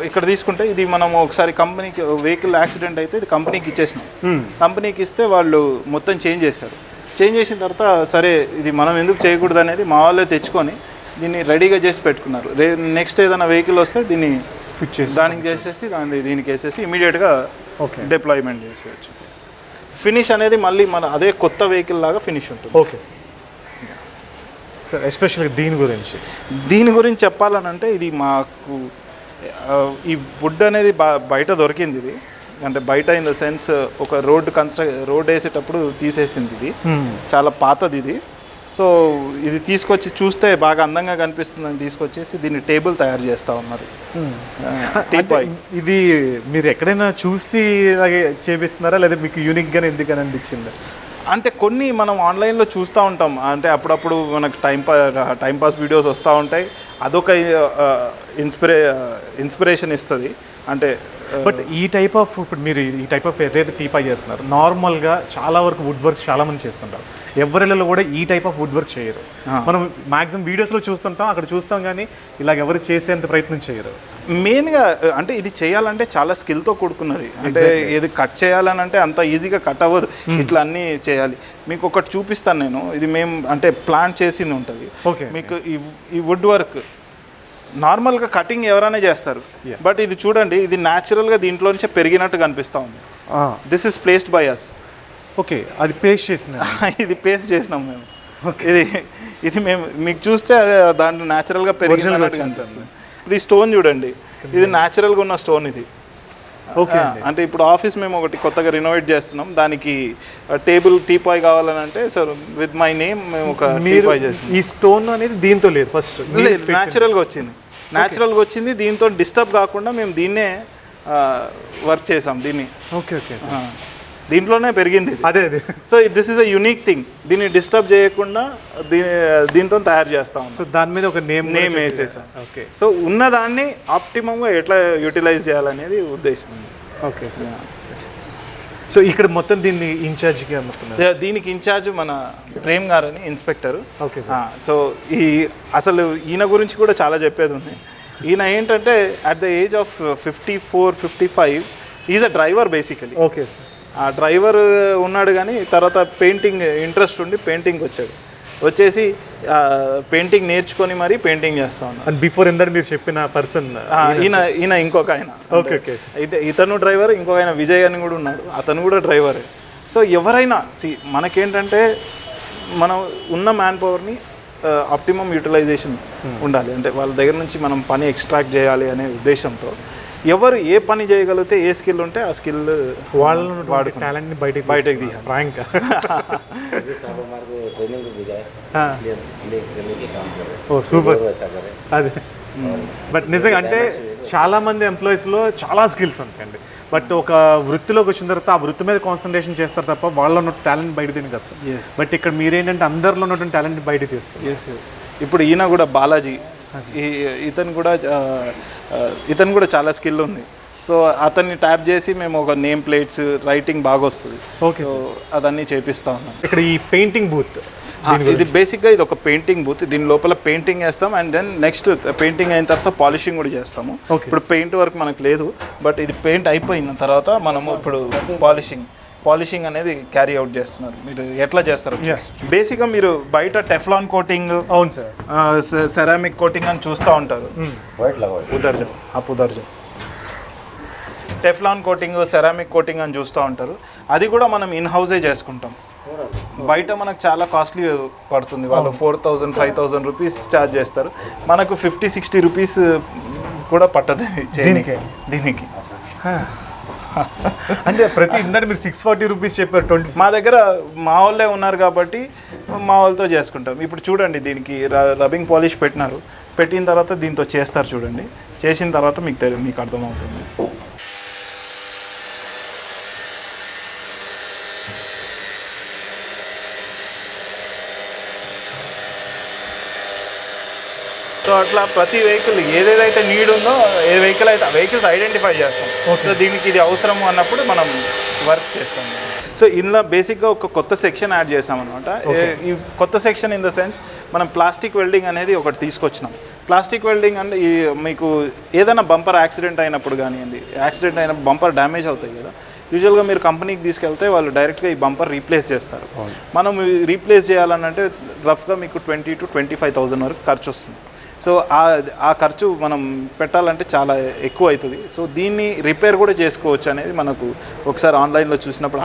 ఇక్కడ తీసుకుంటే ఇది మనం ఒకసారి కంపెనీకి వెహికల్ యాక్సిడెంట్ అయితే ఇది కంపెనీకి ఇచ్చేసినాం. కంపెనీకి ఇస్తే వాళ్ళు మొత్తం చేంజ్ చేశారు. చేంజ్ చేసిన తర్వాత సరే ఇది మనం ఎందుకు చేయకూడదు అనేది మా వాళ్ళే తెచ్చుకొని దీన్ని రెడీగా చేసి పెట్టుకున్నారు. నెక్స్ట్ ఏదైనా వెహికల్ వస్తే దీన్ని ఫిట్ చేసి దానికి చేసేసి దీనికి వేసేసి ఇమీడియట్గా డిప్లాయ్మెంట్ చేసేయచ్చు. ఫినిష్ అనేది మళ్ళీ మన అదే కొత్త వెహికల్ లాగా ఫినిష్ ఉంటుంది. Okay sir. ఎస్పెషల్గా దీని గురించి చెప్పాలనంటే ఇది మాకు ఈ వుడ్ అనేది బయట దొరికింది. ఇది అంటే బయట ఇన్ ద సెన్స్ ఒక రోడ్ వేసేటప్పుడు తీసేసింది. ఇది చాలా పాతది ఇది. సో ఇది తీసుకొచ్చి చూస్తే బాగా అందంగా కనిపిస్తుందని తీసుకొచ్చేసి దీన్ని టేబుల్ తయారు చేస్తూ ఉన్నారు. ఇది మీరు ఎక్కడైనా చూసి ఇలాగే చేపిస్తున్నారా లేదా మీకు యూనిక్గా ఎందుకని అనిపించింది? అంటే కొన్ని మనం ఆన్లైన్లో చూస్తూ ఉంటాం. అంటే అప్పుడప్పుడు మనకు టైంపాస్ వీడియోస్ వస్తూ ఉంటాయి. అదొక ఇన్స్పిరేషన్ ఇస్తుంది. అంటే బట్ ఈ టైప్ ఆఫ్ ఇప్పుడు మీరు ఈ టైప్ ఆఫ్ ఏదైతే టీపా చేస్తున్నారు, నార్మల్గా చాలా వరకు వుడ్ వర్క్ చాలామంది చేస్తుంటారు. ఎవరిలో కూడా ఈ టైప్ ఆఫ్ వుడ్ వర్క్ చేయరు. మనం మ్యాక్సిమం వీడియోస్లో చూస్తుంటాం, అక్కడ చూస్తాం, కానీ ఇలాగ ఎవరు చేసేంత ప్రయత్నం చేయరు. మెయిన్గా అంటే ఇది చేయాలంటే చాలా స్కిల్తో కూడుకున్నది. అంటే ఇది కట్ చేయాలని అంటే అంత ఈజీగా కట్ అవ్వదు. ఇట్లా అన్నీ చేయాలి. మీకు ఒకటి చూపిస్తాను నేను. ఇది మేము అంటే ప్లాన్ చేసింది ఉంటుంది. మీకు ఈ వుడ్ వర్క్ నార్మల్గా కటింగ్ ఎవరైనా చేస్తారు. బట్ ఇది చూడండి, ఇది న్యాచురల్గా దీంట్లో నుంచే పెరిగినట్టు కనిపిస్తూ ఉంది. This is placed by us. Okay. అది పేస్ట్ చేసిన ఇది పేస్ట్ చేసినాం మేము. ఇది మేము మీకు చూస్తే దాంట్లో న్యాచురల్గా పెరిగినట్టు కనిపిస్తుంది. ఇది స్టోన్ చూడండి, ఇది న్యాచురల్గా ఉన్న స్టోన్ ఇది. ఓకే. అంటే ఇప్పుడు ఆఫీస్ మేము ఒకటి కొత్తగా రినోవేట్ చేస్తున్నాం. దానికి టీపాయ్ కావాలని అంటే సార్ విత్ మై నేమ్ మేము ఒక టీపాయ్ చేస్తాం. ఈ స్టోన్ అనేది దీంతో లేదు, ఫస్ట్ న్యాచురల్గా వచ్చింది. దీంతో డిస్టర్బ్ కాకుండా మేము దీన్నే వర్క్ చేసాం. దీన్ని దీంట్లోనే పెరిగింది. అదే so this is a unique thing. దీన్ని డిస్టర్బ్ చేయకుండా దీంతో తయారు చేస్తాం. సో దాని మీద ఒక నేమ్ వేసేసాం. ఓకే. సో ఉన్నదాన్ని ఆప్టిమంగా ఎట్లా యూటిలైజ్ చేయాలనేది ఉద్దేశం. ఓకే. సో ఇక్కడ మొత్తం దీన్ని ఇన్ఛార్జ్గా దీనికి ఇన్ఛార్జ్ మన ప్రేమ్ గారు అని ఇన్స్పెక్టర్. ఓకే. సో అసలు ఈయన గురించి కూడా చాలా చెప్పేది ఉంది. ఈయన ఏంటంటే at the age of 54-55 is a driver basically. Okay sir. ఆ డ్రైవర్ ఉన్నాడు కానీ తర్వాత పెయింటింగ్ ఇంట్రెస్ట్ ఉండి పెయింటింగ్ వచ్చేసి పెయింటింగ్ నేర్చుకొని మరీ పెయింటింగ్ చేస్తా ఉన్నాను. అండ్ బిఫోర్ ఇందర్ మీరు చెప్పిన పర్సన్ ఈయన ఇంకొక ఆయన. Okay okay. అయితే ఇతను డ్రైవర్, ఇంకొక ఆయన విజయ్ అని కూడా ఉన్నాడు, అతను కూడా డ్రైవరే. సో ఎవరైనా మనకేంటంటే మనం ఉన్న మ్యాన్ పవర్ని ఆప్టిమమ్ యూటిలైజేషన్ ఉండాలి. అంటే వాళ్ళ దగ్గర నుంచి మనం పని ఎక్స్ట్రాక్ట్ చేయాలి అనే ఉద్దేశంతో ఎవరు ఏ పని చేయగలిగితే, ఏ స్కిల్ ఉంటే ఆ స్కిల్ వాళ్ళ టాలెంట్ని బయటకు తీయాలి ఫ్రాంక్. ఓ సూపర్. అదే బట్ నిజంగా అంటే చాలామంది ఎంప్లాయీస్లో చాలా స్కిల్స్ ఉంటాయండి, బట్ ఒక వృత్తిలోకి వచ్చిన తర్వాత ఆ వృత్తి మీద కాన్సన్ట్రేషన్ చేస్తారు తప్ప వాళ్ళలో ఉన్న టాలెంట్ బయట తీయడం కష్టం. బట్ ఇక్కడ మీరేంటంటే అందరిలో ఉన్నటువంటి టాలెంట్ బయట తీస్తారు. ఇప్పుడు ఈయన కూడా బాలాజీ, ఇతను కూడా చాలా స్కిల్ ఉంది. సో అతన్ని ట్యాప్ చేసి మేము ఒక నేమ్ ప్లేట్స్ రైటింగ్ బాగా వస్తుంది. ఓకే. సో అదన్నీ చేపిస్తా ఉన్నాం. ఇక్కడ ఈ పెయింటింగ్ బూత్, ఇది బేసిక్గా ఇది ఒక పెయింటింగ్ బూత్. దీని లోపల పెయింటింగ్ వేస్తాం అండ్ దెన్ నెక్స్ట్ పెయింటింగ్ అయిన తర్వాత పాలిషింగ్ కూడా చేస్తాము. ఇప్పుడు పెయింట్ వర్క్ మనకు లేదు, బట్ ఇది పెయింట్ అయిపోయిన తర్వాత మనము ఇప్పుడు పాలిషింగ్ అనేది క్యారీ అవుట్ చేస్తున్నారు. మీరు ఎట్లా చేస్తారు? బేసిక్గా మీరు బయట టెఫ్లాన్ కోటింగ్, అవును సార్, సెరామిక్ కోటింగ్ అని చూస్తూ ఉంటారు. ఉదర్జం టెఫ్లాన్ కోటింగ్, సెరామిక్ కోటింగ్ అని చూస్తూ ఉంటారు. అది కూడా మనం ఇన్ హౌసే చేసుకుంటాం. బయట మనకు చాలా కాస్ట్లీ పడుతుంది. వాళ్ళు 4,000-5,000 రూపీస్ ఛార్జ్ చేస్తారు. మనకు 50-60 రూపీస్ కూడా పట్టదు దీనికి. అంటే ప్రతి ఇందాక మీరు 640 రూపీస్ చెప్పారు. 20 మా దగ్గర మా వాళ్ళే ఉన్నారు కాబట్టి మా వాళ్ళతో చేసుకుంటాం. ఇప్పుడు చూడండి, దీనికి రబ్బింగ్ పాలిష్ పెట్టిన తర్వాత దీంతో చేస్తారు చూడండి. చేసిన తర్వాత మీకు అర్థమవుతుంది. సో అట్లా ప్రతి వెహికల్ ఏదేదైతే నీడ్ ఉందో, ఏ వెహికల్ అయితే వెహికల్స్ ఐడెంటిఫై చేస్తాం. సో దీనికి ఇది అవసరము అన్నప్పుడు మనం వర్క్ చేస్తాం. సో ఇందులో బేసిక్గా ఒక కొత్త సెక్షన్ యాడ్ చేసామన్నమాట. ఈ కొత్త సెక్షన్ ఇన్ ద సెన్స్ మనం ప్లాస్టిక్ వెల్డింగ్ అనేది ఒకటి తీసుకొచ్చినాం. ప్లాస్టిక్ వెల్డింగ్ అంటే మీకు ఏదైనా బంపర్ యాక్సిడెంట్ అయినప్పుడు కానివ్వండి, యాక్సిడెంట్ అయిన బంపర్ డ్యామేజ్ అవుతాయి కదా, యూజువల్గా మీరు కంపెనీకి తీసుకెళ్తే వాళ్ళు డైరెక్ట్గా ఈ బంపర్ రీప్లేస్ చేస్తారు. మనం రీప్లేస్ చేయాలనంటే రఫ్గా మీకు 20,000-25,000 వరకు ఖర్చు వస్తుంది. సో ఆ ఖర్చు మనం పెట్టాలంటే చాలా ఎక్కువ అవుతుంది. సో దీన్ని రిపేర్ కూడా చేసుకోవచ్చు అనేది మనకు ఒకసారి ఆన్లైన్లో చూసినప్పుడు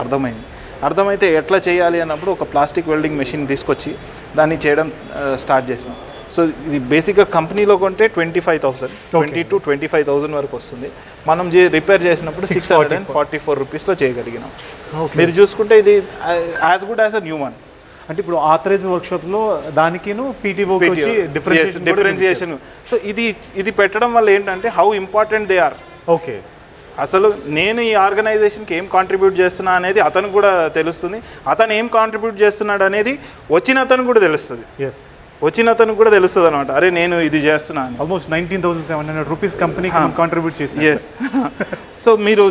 అర్థమైతే ఎట్లా చేయాలి అన్నప్పుడు ఒక ప్లాస్టిక్ వెల్డింగ్ మెషిన్ తీసుకొచ్చి దాన్ని చేయడం స్టార్ట్ చేసినాం. సో ఇది బేసిక్గా కంపెనీలో కొంటే 20,000 వరకు వస్తుంది. మనం రిపేర్ చేసినప్పుడు 644 రూపీస్లో చేయగలిగినాం. మీరు చూసుకుంటే ఇది as good as a new one. అంటే ఇప్పుడు ఆథరైజ్ వర్క్షాప్లో దానికిను పీటీఓకి వచ్చి డిఫరెన్సియేషన్. సో ఇది పెట్టడం వల్ల ఏంటంటే how important they are. Okay. అసలు నేను ఈ ఆర్గనైజేషన్కి ఏం కాంట్రిబ్యూట్ చేస్తున్నా అనేది అతను కూడా తెలుస్తుంది. అతను ఏం కాంట్రిబ్యూట్ చేస్తున్నాడు అనేది వచ్చిన అతను కూడా తెలుస్తుంది. అనమాట. అరే నేను ఇది చేస్తున్నాను. ఆల్మోస్ట్ 19,700 రూపీస్ కంపెనీకి కాంట్రిబ్యూట్ చేసి. ఎస్. సో మీరు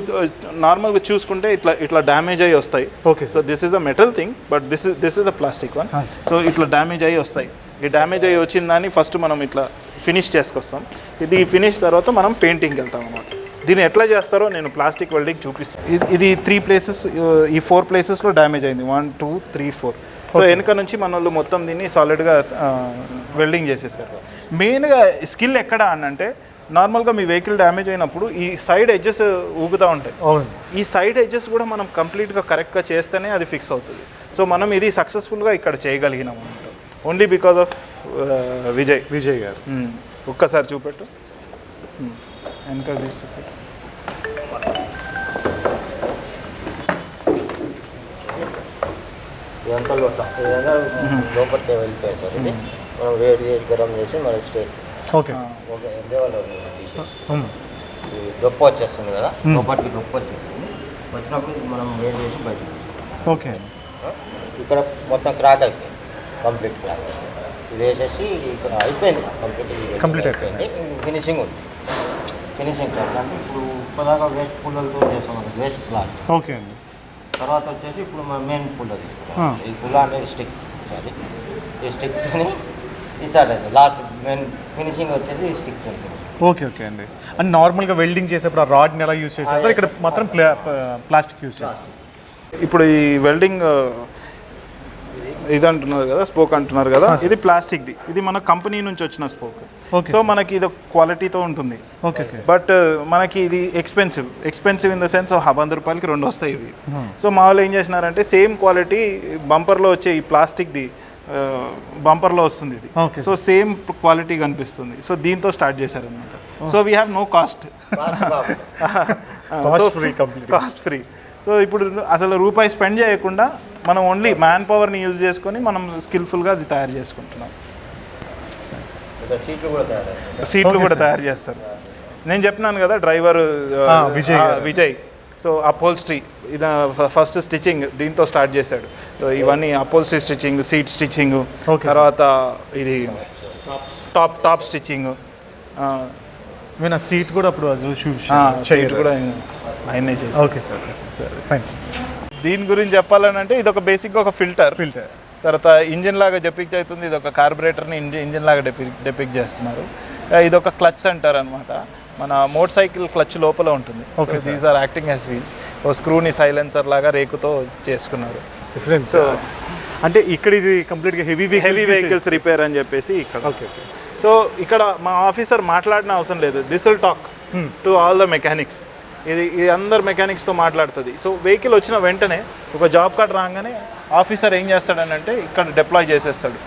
నార్మల్గా చూసుకుంటే ఇట్లా డ్యామేజ్ అయ్యి వస్తాయి. Okay. So this is a metal thing, but this is a plastic one. So ఇట్లా డ్యామేజ్ అయ్యి వస్తాయి. ఈ డ్యామేజ్ అయ్యి వచ్చిన దాన్ని ఫస్ట్ మనం ఇట్లా ఫినిష్ చేసుకొస్తాం. ఇది ఫినిష్ తర్వాత మనం పెయింటింగ్కి వెళ్తాం అన్నమాట. దీన్ని ఎట్లా చేస్తారో నేను ప్లాస్టిక్ వెల్డింగ్ చూపిస్తాను. ఇది 3 ప్లేసెస్, ఈ 4 ప్లేసెస్లో డ్యామేజ్ అయింది. 1, 2, 3, 4. సో వెనుక నుంచి మన వాళ్ళు మొత్తం దీన్ని సాలిడ్గా వెల్డింగ్ చేసేసారు. మెయిన్గా స్కిల్ ఎక్కడ అంటే నార్మల్గా మీ వెహికల్ డ్యామేజ్ అయినప్పుడు ఈ సైడ్ ఎడ్జెస్ ఊగుతూ ఉంటాయి. ఈ సైడ్ ఎడ్జెస్ కూడా మనం కంప్లీట్గా కరెక్ట్గా చేస్తేనే అది ఫిక్స్ అవుతుంది. సో మనం ఇది సక్సెస్ఫుల్గా ఇక్కడ చేయగలిగినాం అన్నమాట. ఓన్లీ బికాస్ ఆఫ్ విజయ్ గారు. ఒక్కసారి చూపెట్టు, వెనక తీసి చూపెట్టు. ఇదంతా లోపలికి వెళ్ళిపోయాయి సార్. ఇది మనం వేడి చేసి గరం చేసి మన స్టేట్ తీసేసి దొప్ప వచ్చేస్తుంది కదా, లోపలికి దొప్ప వచ్చేస్తుంది. వచ్చినప్పుడు మనం వేడి చేసి బయటకు తీస్తాం. ఓకే. ఇక్కడ మొత్తం క్రాక్ అయిపోయింది, కంప్లీట్ క్రాక్. ఇది వేసేసి ఇక్కడ అయిపోయింది, కంప్లీట్ అయిపోయింది. ఫినిషింగ్ ఉంది. ఫినిషింగ్ క్లాస్ అంటే ఇప్పుడు ఇప్పటిదాకా వేస్ట్ పుల్లలతో చేస్తాం, వేస్ట్ ప్లాస్ట్. ఓకే అండి. తర్వాత వచ్చేసి ఇప్పుడు మనం మెయిన్ పుల్ల తీసుకుంటాం. ఈ పుల్ల అనేది స్టిక్. సారీ, ఈ స్టిక్ని స్టార్ట్ అవుతుంది. లాస్ట్ మెయిన్ ఫినిషింగ్ వచ్చేసి స్టిక్ ఫినిషింగ్. ఓకే ఓకే అండి. అండ్ నార్మల్గా వెల్డింగ్ చేసేప్పుడు ఆ రాడ్ని ఎలా యూస్ చేస్తారు, ఇక్కడ మాత్రం ప్లాస్టిక్ యూస్ చేస్తారు. ఇప్పుడు ఈ వెల్డింగ్ ఇది అంటున్నారు కదా, స్పోక్ అంటున్నారు కదా, ఇది ప్లాస్టిక్ది. ఇది మన కంపెనీ నుంచి వచ్చిన స్పోక్. Okay, సో మనకి ఇది క్వాలిటీతో ఉంటుంది. Okay okay. బట్ మనకి ఇది ఎక్స్పెన్సివ్ ఇన్ ద సెన్స్ 100 రూపాయలకి 2 వస్తాయి ఇవి. సో మా వాళ్ళు ఏం చేసినారంటే సేమ్ క్వాలిటీ బంపర్లో వచ్చే ఈ ప్లాస్టిక్ది బంపర్లో వస్తుంది ఇది. Okay, సో సేమ్ క్వాలిటీ కనిపిస్తుంది. సో దీంతో స్టార్ట్ చేశారనమాట. So we have no cost, cost free. So ఇప్పుడు అసలు రూపాయి స్పెండ్ చేయకుండా మనం ఓన్లీ మ్యాన్ పవర్ని యూజ్ చేసుకొని మనం స్కిల్ఫుల్గా అది తయారు చేసుకుంటున్నాం. సీట్లు కూడా తయారు. సీట్లు కూడా తయారు చేస్తారు. నేను చెప్పినాను కదా డ్రైవర్ విజయ్. సో అపోల్స్ట్రీ ఇది ఫస్ట్ స్టిచ్చింగ్ దీంతో స్టార్ట్ చేశాడు. సో ఇవన్నీ అపోల్స్ట్రీ స్టిచ్చింగ్, సీట్ స్టిచ్చింగ్, తర్వాత ఇది టాప్ స్టిచ్చింగ్, నేను సీట్ కూడా అప్పుడు సీట్ కూడా ఆయనే చేసి. Okay sir, sir fine sir. దీని గురించి చెప్పాలని అంటే ఇది ఒక బేసిక్గా ఒక ఫిల్టర్. తర్వాత ఇంజిన్ లాగా డెపిక్ట్ అవుతుంది. ఇది ఒక కార్బొరేటర్ని ఇంజిన్ లాగా డెపిక్ట్ చేస్తున్నారు. ఇది ఒక క్లచ్ అంటారు అనమాట. మన మోటార్ సైకిల్ క్లచ్ లోపల ఉంటుంది. These are acting as wheels. ఓ స్క్రూని సైలెన్సర్ లాగా రేకుతో చేసుకున్నారు. డిఫరెంట్. సో అంటే ఇక్కడ ఇది కంప్లీట్గా హెవీ వెహికల్స్ రిపేర్ అని చెప్పేసి ఇక్కడ. Okay okay. సో ఇక్కడ మా ఆఫీసర్ మాట్లాడిన అవసరం లేదు. This will talk to all the mechanics. ఇది అందరు మెకానిక్స్తో మాట్లాడుతుంది. సో వెహికల్ వచ్చిన వెంటనే ఒక జాబ్ కార్డ్ రాగానే ఆఫీసర్ ఏం చేస్తాడని అంటే ఇక్కడ డిప్లాయ్ చేసేస్తాడు.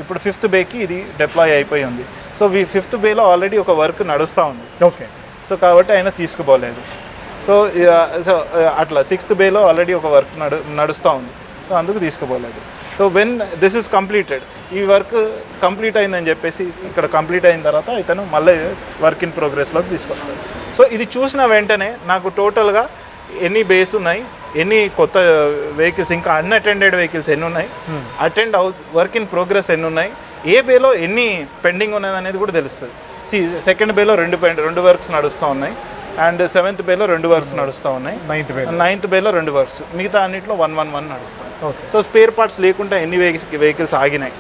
ఇప్పుడు 5th బేకి ఇది డిప్లాయ్ అయిపోయి ఉంది. సో 5th బేలో ఆల్రెడీ ఒక వర్క్ నడుస్తూ ఉంది. ఓకే. సో కాబట్టి ఆయన తీసుకుపోలేదు. సో అట్లా 6th బేలో ఆల్రెడీ ఒక వర్క్ నడుస్తూ ఉంది. సో అందుకు తీసుకుపోలేదు. So when this is completed, ఈ వర్క్ కంప్లీట్ అయిందని చెప్పేసి ఇక్కడ కంప్లీట్ అయిన తర్వాత ఇతను మళ్ళీ వర్క్ ఇన్ ప్రోగ్రెస్లోకి తీసుకొస్తాడు. సో ఇది చూసిన వెంటనే నాకు టోటల్గా ఎన్ని బేస్ ఉన్నాయి, ఎన్ని కొత్త వెహికల్స్, ఇంకా అన్అటెండెడ్ వెహికల్స్ ఎన్ని ఉన్నాయి, వర్క్ ఇన్ ప్రోగ్రెస్ ఎన్ని ఉన్నాయి, ఏ బేలో ఎన్ని పెండింగ్ ఉన్నది అనేది కూడా తెలుస్తుంది. 2nd బేలో 2 వర్క్స్ నడుస్తూ ఉన్నాయి. అండ్ 7th బేలో 2 వర్క్స్ నడుస్తూ ఉన్నాయి. 9th బేలో 2 వర్క్స్, మిగతా అన్నింటిలో 1 నడుస్తాయి. సో స్పేర్ పార్ట్స్ లేకుండా ఎన్ని వెహికల్స్ ఆగినాయి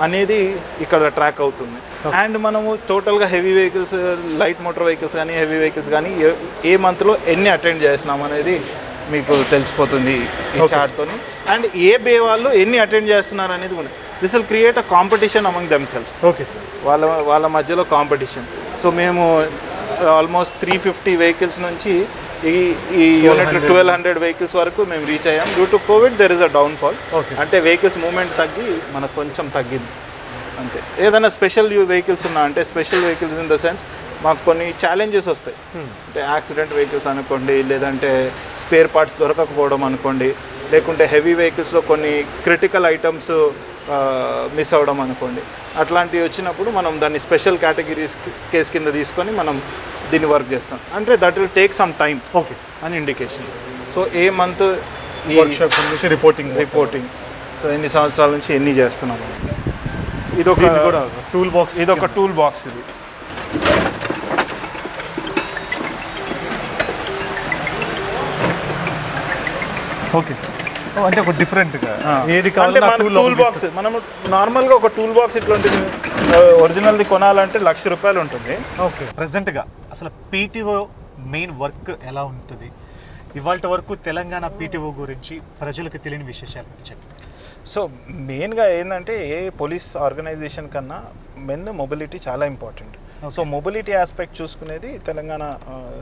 అనేది ఇక్కడ ట్రాక్ అవుతుంది. అండ్ మనము టోటల్గా heavy vehicles, light motor vehicles కానీ హెవీ వెహికల్స్ కానీ ఏ మంత్లో ఎన్ని అటెండ్ చేసినాం అనేది మీకు తెలిసిపోతుంది ఈ చార్ట్తో. అండ్ ఏ బే వాళ్ళు ఎన్ని అటెండ్ చేస్తున్నారు అనేది కూడా. This will create a competition among themselves. Okay sir. వాళ్ళ మధ్యలో కాంపిటీషన్. సో మేము ఆల్మోస్ట్ 350 వెహికల్స్ నుంచి ఈ యూనిట్ 1200 వెహికల్స్ వరకు మేము రీచ్ అయ్యాం. Due to Covid there is a downfall. అంటే వెహికల్స్ మూవ్మెంట్ తగ్గి మనకు కొంచెం తగ్గింది అంతే. ఏదైనా స్పెషల్ వెహికల్స్ ఉన్నా అంటే special vehicles in the sense మాకు కొన్ని ఛాలెంజెస్ వస్తాయి. అంటే యాక్సిడెంట్ వెహికల్స్ అనుకోండి, లేదంటే స్పేర్ పార్ట్స్ దొరకకపోవడం అనుకోండి, లేకుంటే హెవీ వెహికల్స్లో కొన్ని క్రిటికల్ ఐటమ్స్ మిస్ అవ్వడం అనుకోండి. అట్లాంటివి వచ్చినప్పుడు మనం దాన్ని స్పెషల్ కేటగిరీస్ కేసు కింద తీసుకొని మనం దీన్ని వర్క్ చేస్తాం. అంటే that will take some time. Okay sir. అని ఇండికేషన్. సో ఏ మంత్ ఈ రిపోర్టింగ్. సో ఎన్ని సంవత్సరాల నుంచి ఎన్ని చేస్తున్నాము. ఇదొక టూల్ బాక్స్. ఇదొక టూల్ బాక్స్. ఇది ఓకే సార్. అంటే ఒక డిఫరెంట్గా ఏది కావాలంటే టూల్ బాక్స్. మనము నార్మల్గా ఒక టూల్ బాక్స్ ఇట్లాంటిది ఒరిజినల్ది కొనాలంటే ₹1,00,000 ఉంటుంది. ఓకే. ప్రజెంట్గా అసలు పీటీఓ మెయిన్ వర్క్ ఎలా ఉంటుంది, ఇవాళ వరకు తెలంగాణ పీటీఓ గురించి ప్రజలకు తెలియని విశేషాలు చెప్పండి. సో మెయిన్గా ఏంటంటే ఏ పోలీస్ ఆర్గనైజేషన్ కన్నా మెన్ మొబిలిటీ చాలా ఇంపార్టెంట్. సో మొబిలిటీ ఆస్పెక్ట్ చూసుకునేది Telangana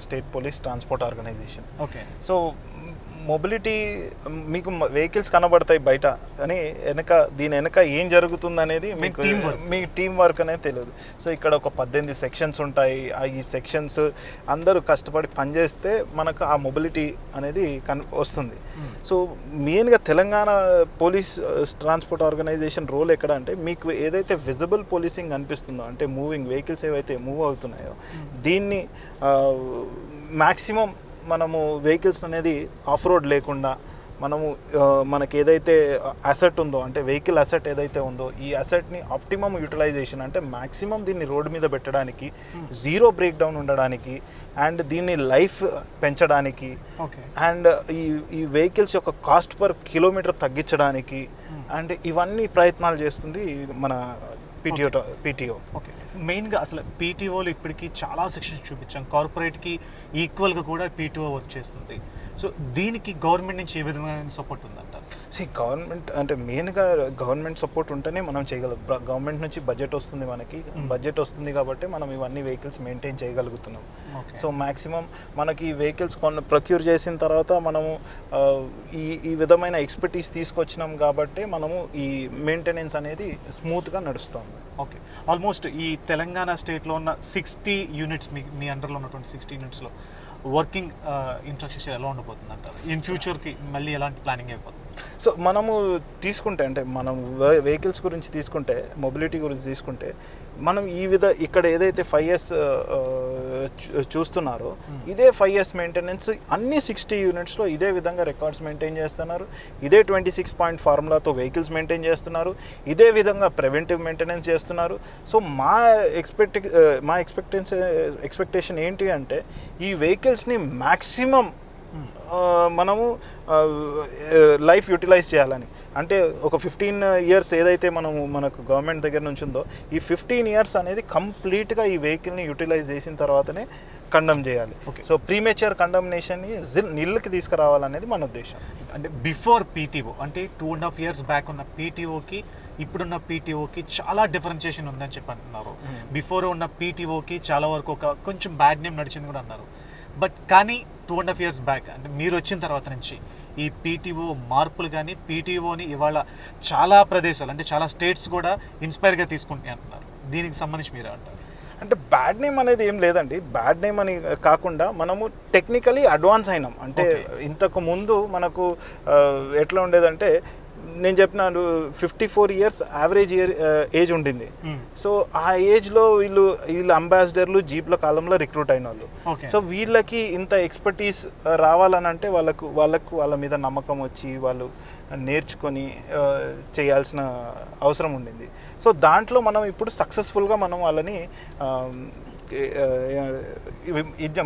state police transport organization. Okay. So mobility మీకు వెహికల్స్ కనబడతాయి బయట, కానీ దీని వెనక ఏం జరుగుతుంది అనేది మీ టీం వర్క్ అనేది తెలియదు. సో ఇక్కడ ఒక 18 సెక్షన్స్ ఉంటాయి. ఈ సెక్షన్స్ అందరూ కష్టపడి పనిచేస్తే మనకు ఆ మొబిలిటీ అనేది వస్తుంది. సో మెయిన్గా Telangana police transport organization role ఎక్కడ అంటే మీకు ఏదైతే విజిబుల్ పోలీసింగ్ అనిపిస్తుందో, అంటే మూవింగ్ వెహికల్స్ ఏవైతే మూవ్ అవుతున్నాయో దీన్ని మ్యాక్సిమం మనము వెహికల్స్ అనేది ఆఫ్ రోడ్ లేకుండా మనము మనకి ఏదైతే అసెట్ ఉందో, అంటే వెహికల్ అసెట్ ఏదైతే ఉందో ఈ అసెట్ని ఆప్టిమమ్ యూటిలైజేషన్, అంటే మ్యాక్సిమం దీన్ని రోడ్డు మీద పెట్టడానికి, జీరో బ్రేక్ డౌన్ ఉండడానికి, అండ్ దీన్ని లైఫ్ పెంచడానికి, అండ్ ఈ వెహికల్స్ యొక్క కాస్ట్ పర్ కిలోమీటర్ తగ్గించడానికి, అండ్ ఇవన్నీ ప్రయత్నాలు చేస్తుంది మన పీటీఓ. ఓకే, మెయిన్గా అసలు పీటీఓలు ఇప్పటికీ చాలా సెక్షన్స్ చూపించాం, కార్పొరేట్కి ఈక్వల్గా కూడా పీటీఓ వర్క్ చేస్తుంది. సో దీనికి గవర్నమెంట్ నుంచి ఏ విధమైన సపోర్ట్ ఉందంటారు? గవర్నమెంట్ అంటే మెయిన్గా గవర్నమెంట్ సపోర్ట్ ఉంటేనే మనం చేయగలం. గవర్నమెంట్ నుంచి బడ్జెట్ వస్తుంది, మనకి బడ్జెట్ వస్తుంది కాబట్టి మనం ఇవన్నీ వెహికల్స్ మెయింటైన్ చేయగలుగుతున్నాం. సో మ్యాక్సిమం మనకి వెహికల్స్ ప్రొక్యూర్ చేసిన తర్వాత మనము ఈ విధమైన ఎక్స్పర్టీస్ తీసుకొచ్చినాం కాబట్టి మనము ఈ మెయింటెనెన్స్ అనేది స్మూత్గా నడుస్తాం. ఓకే, ఆల్మోస్ట్ ఈ తెలంగాణ స్టేట్లో ఉన్న 60 యూనిట్స్ మీ అండర్లో ఉన్నటువంటి 60 యూనిట్స్లో వర్కింగ్ ఇన్ఫ్రాస్ట్రక్చర్ ఎలా ఉండబోతుంది అంటారు? ఇన్ ఫ్యూచర్కి మళ్ళీ ఎలాంటి ప్లానింగ్ అయిపోతుంది? సో మనము తీసుకుంటే అంటే మనం వెహికల్స్ గురించి తీసుకుంటే, మొబిలిటీ గురించి తీసుకుంటే, మనం ఇక్కడ ఏదైతే 5 years చూస్తున్నారో ఇదే 5 years మెయింటెనెన్స్ అన్ని 60 యూనిట్స్లో ఇదే విధంగా రికార్డ్స్ మెయింటైన్ చేస్తున్నారు. ఇదే 26 పాయింట్ ఫార్ములాతో వెహికల్స్ మెయింటైన్ చేస్తున్నారు. ఇదే విధంగా ప్రివెంటివ్ మెయింటెనెన్స్ చేస్తున్నారు. సో మా ఎక్స్పెక్టేషన్ ఏంటి అంటే ఈ వెహికల్స్ని మ్యాక్సిమం మనము లైఫ్ యూటిలైజ్ చేయాలని. అంటే ఒక 15 years ఏదైతే మనకు గవర్నమెంట్ దగ్గర నుంచి ఉందో ఈ 15 years అనేది కంప్లీట్గా ఈ వెహికల్ని యూటిలైజ్ చేసిన తర్వాతనే కండమ్ చేయాలి. ఓకే, సో ప్రీమేచర్ కండమ్నేషన్ని నిల్లుకి తీసుకురావాలనేది మన ఉద్దేశం. అంటే బిఫోర్ పీటీఓ అంటే 2.5 years బ్యాక్ ఉన్న పీటీఓకి ఇప్పుడున్న పీటీఓకి చాలా డిఫరెన్షియేషన్ ఉందని చెప్పి అంటున్నారు. బిఫోర్ ఉన్న పీటీఓకి చాలా వరకు కొంచెం బ్యాడ్ నేమ్ నడిచింది కూడా అన్నారు. బట్ కానీ 2.5 years బ్యాక్ అంటే మీరు వచ్చిన తర్వాత నుంచి ఈ పీటీఓ మార్పులు కానీ పీటీఓని ఇవాళ చాలా ప్రదేశాలు అంటే చాలా స్టేట్స్ కూడా ఇన్స్పైర్గా తీసుకుంటున్నాయి అంటున్నారు. దీనికి సంబంధించి మీరే అంటారు? అంటే బ్యాడ్ నేమ్ అనేది ఏం లేదండి. బ్యాడ్ నేమ్ అని కాకుండా మనము టెక్నికలీ అడ్వాన్స్ అయినాం. అంటే ఇంతకు ముందు మనకు ఎట్లా ఉండేదంటే నేను చెప్పినాను 54 years యావరేజ్ ఏజ్ ఉండింది. సో ఆ ఏజ్లో వీళ్ళు అంబాసిడర్లు జీప్ల కాలంలో రిక్రూట్ అయిన వాళ్ళు. సో వీళ్ళకి ఇంత ఎక్స్పర్టీస్ రావాలని అంటే వాళ్ళ మీద నమ్మకం వచ్చి వాళ్ళు నేర్చుకొని చేయాల్సిన అవసరం ఉండింది. సో దాంట్లో మనం ఇప్పుడు సక్సెస్ఫుల్గా మనం వాళ్ళని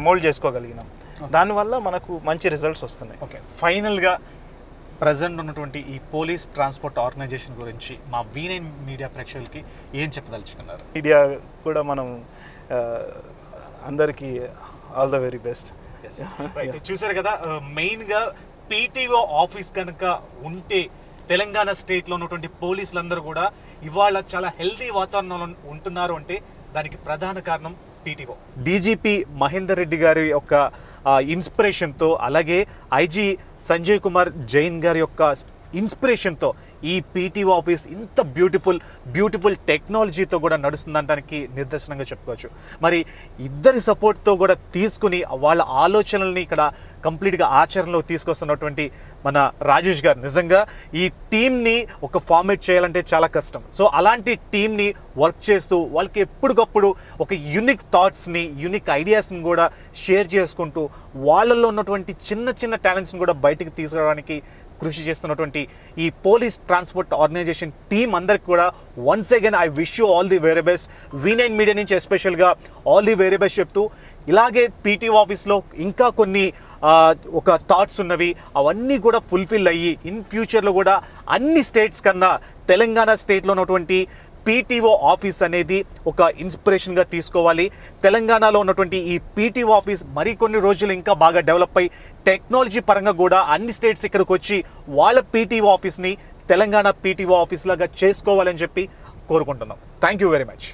మోల్డ్ చేసుకోగలిగినాం. దానివల్ల మనకు మంచి రిజల్ట్స్ వస్తున్నాయి. ఓకే, ఫైనల్గా ప్రజెంట్ ఉన్నటువంటి ఈ పోలీస్ ట్రాన్స్పోర్ట్ ఆర్గనైజేషన్ గురించి మా V9 మీడియా ప్రేక్షకులకి ఏం చెప్పదలుచుకున్నారు? మీడియా కూడా మనం అందరికీ ఆల్ ద వెరీ బెస్ట్. చూసారు కదా, మెయిన్గా పీటీఓ ఆఫీస్ కనుక ఉంటే తెలంగాణ స్టేట్లో ఉన్నటువంటి పోలీసులందరూ కూడా ఇవాళ చాలా హెల్తీ వాతావరణంలో ఉంటున్నారు అంటే దానికి ప్రధాన కారణం పీటీఓ. డీజీపీ మహేందర్ రెడ్డి గారి యొక్క ఇన్స్పిరేషన్తో అలాగే ఐజీ సంజయ్ కుమార్ జైన్ గారి యొక్క ఇన్స్పిరేషన్తో ఈ పీటీఓ ఆఫీస్ ఇంత బ్యూటిఫుల్ టెక్నాలజీతో కూడా నడుస్తుందనడానికి నిదర్శనంగా చెప్పుకోవచ్చు. మరి ఇద్దరి సపోర్ట్తో కూడా తీసుకుని వాళ్ళ ఆలోచనల్ని ఇక్కడ కంప్లీట్గా ఆచరణలో తీసుకొస్తున్నటువంటి మన రాజేష్ గారు నిజంగా ఈ టీమ్ని ఒక ఫార్మేట్ చేయాలంటే చాలా కష్టం. సో అలాంటి టీమ్ని వర్క్ చేస్తూ వాళ్ళకి ఎప్పటికప్పుడు ఒక యూనిక్ థాట్స్ని యూనిక్ ఐడియాస్ని కూడా షేర్ చేసుకుంటూ వాళ్ళల్లో ఉన్నటువంటి చిన్న టాలెంట్స్ని కూడా బయటికి తీసుకురావడానికి కృషి చేస్తున్నటువంటి ఈ పోలీస్ ట్రాన్స్పోర్ట్ ఆర్గనైజేషన్ టీమ్ అందరికి కూడా once again I wish you all the very best. V9 media నుంచి ఎస్పెషల్గా ఆల్ ది వెరీ బెస్ట్ చెప్తూ ఇలాగే పీటీఓ ఆఫీస్లో ఇంకా కొన్ని ఒక థాట్స్ ఉన్నవి అవన్నీ కూడా ఫుల్ఫిల్ అయ్యి ఇన్ ఫ్యూచర్లో కూడా అన్ని స్టేట్స్ కన్నా తెలంగాణ స్టేట్లో ఉన్నటువంటి పీటీఓ ఆఫీస్ అనేది ఒక ఇన్స్పిరేషన్గా తీసుకోవాలి. తెలంగాణలో ఉన్నటువంటి ఈ పీటీఓ ఆఫీస్ మరికొన్ని రోజులు ఇంకా బాగా డెవలప్ అయ్యి టెక్నాలజీ పరంగా కూడా అన్ని స్టేట్స్ ఇక్కడికి వచ్చి వాళ్ళ పీటీఓ ఆఫీస్ని తెలంగాణ పీటీఓ ఆఫీస్ లాగా చేసుకోవాలని చెప్పి కోరుకుంటున్నాం. Thank you very much.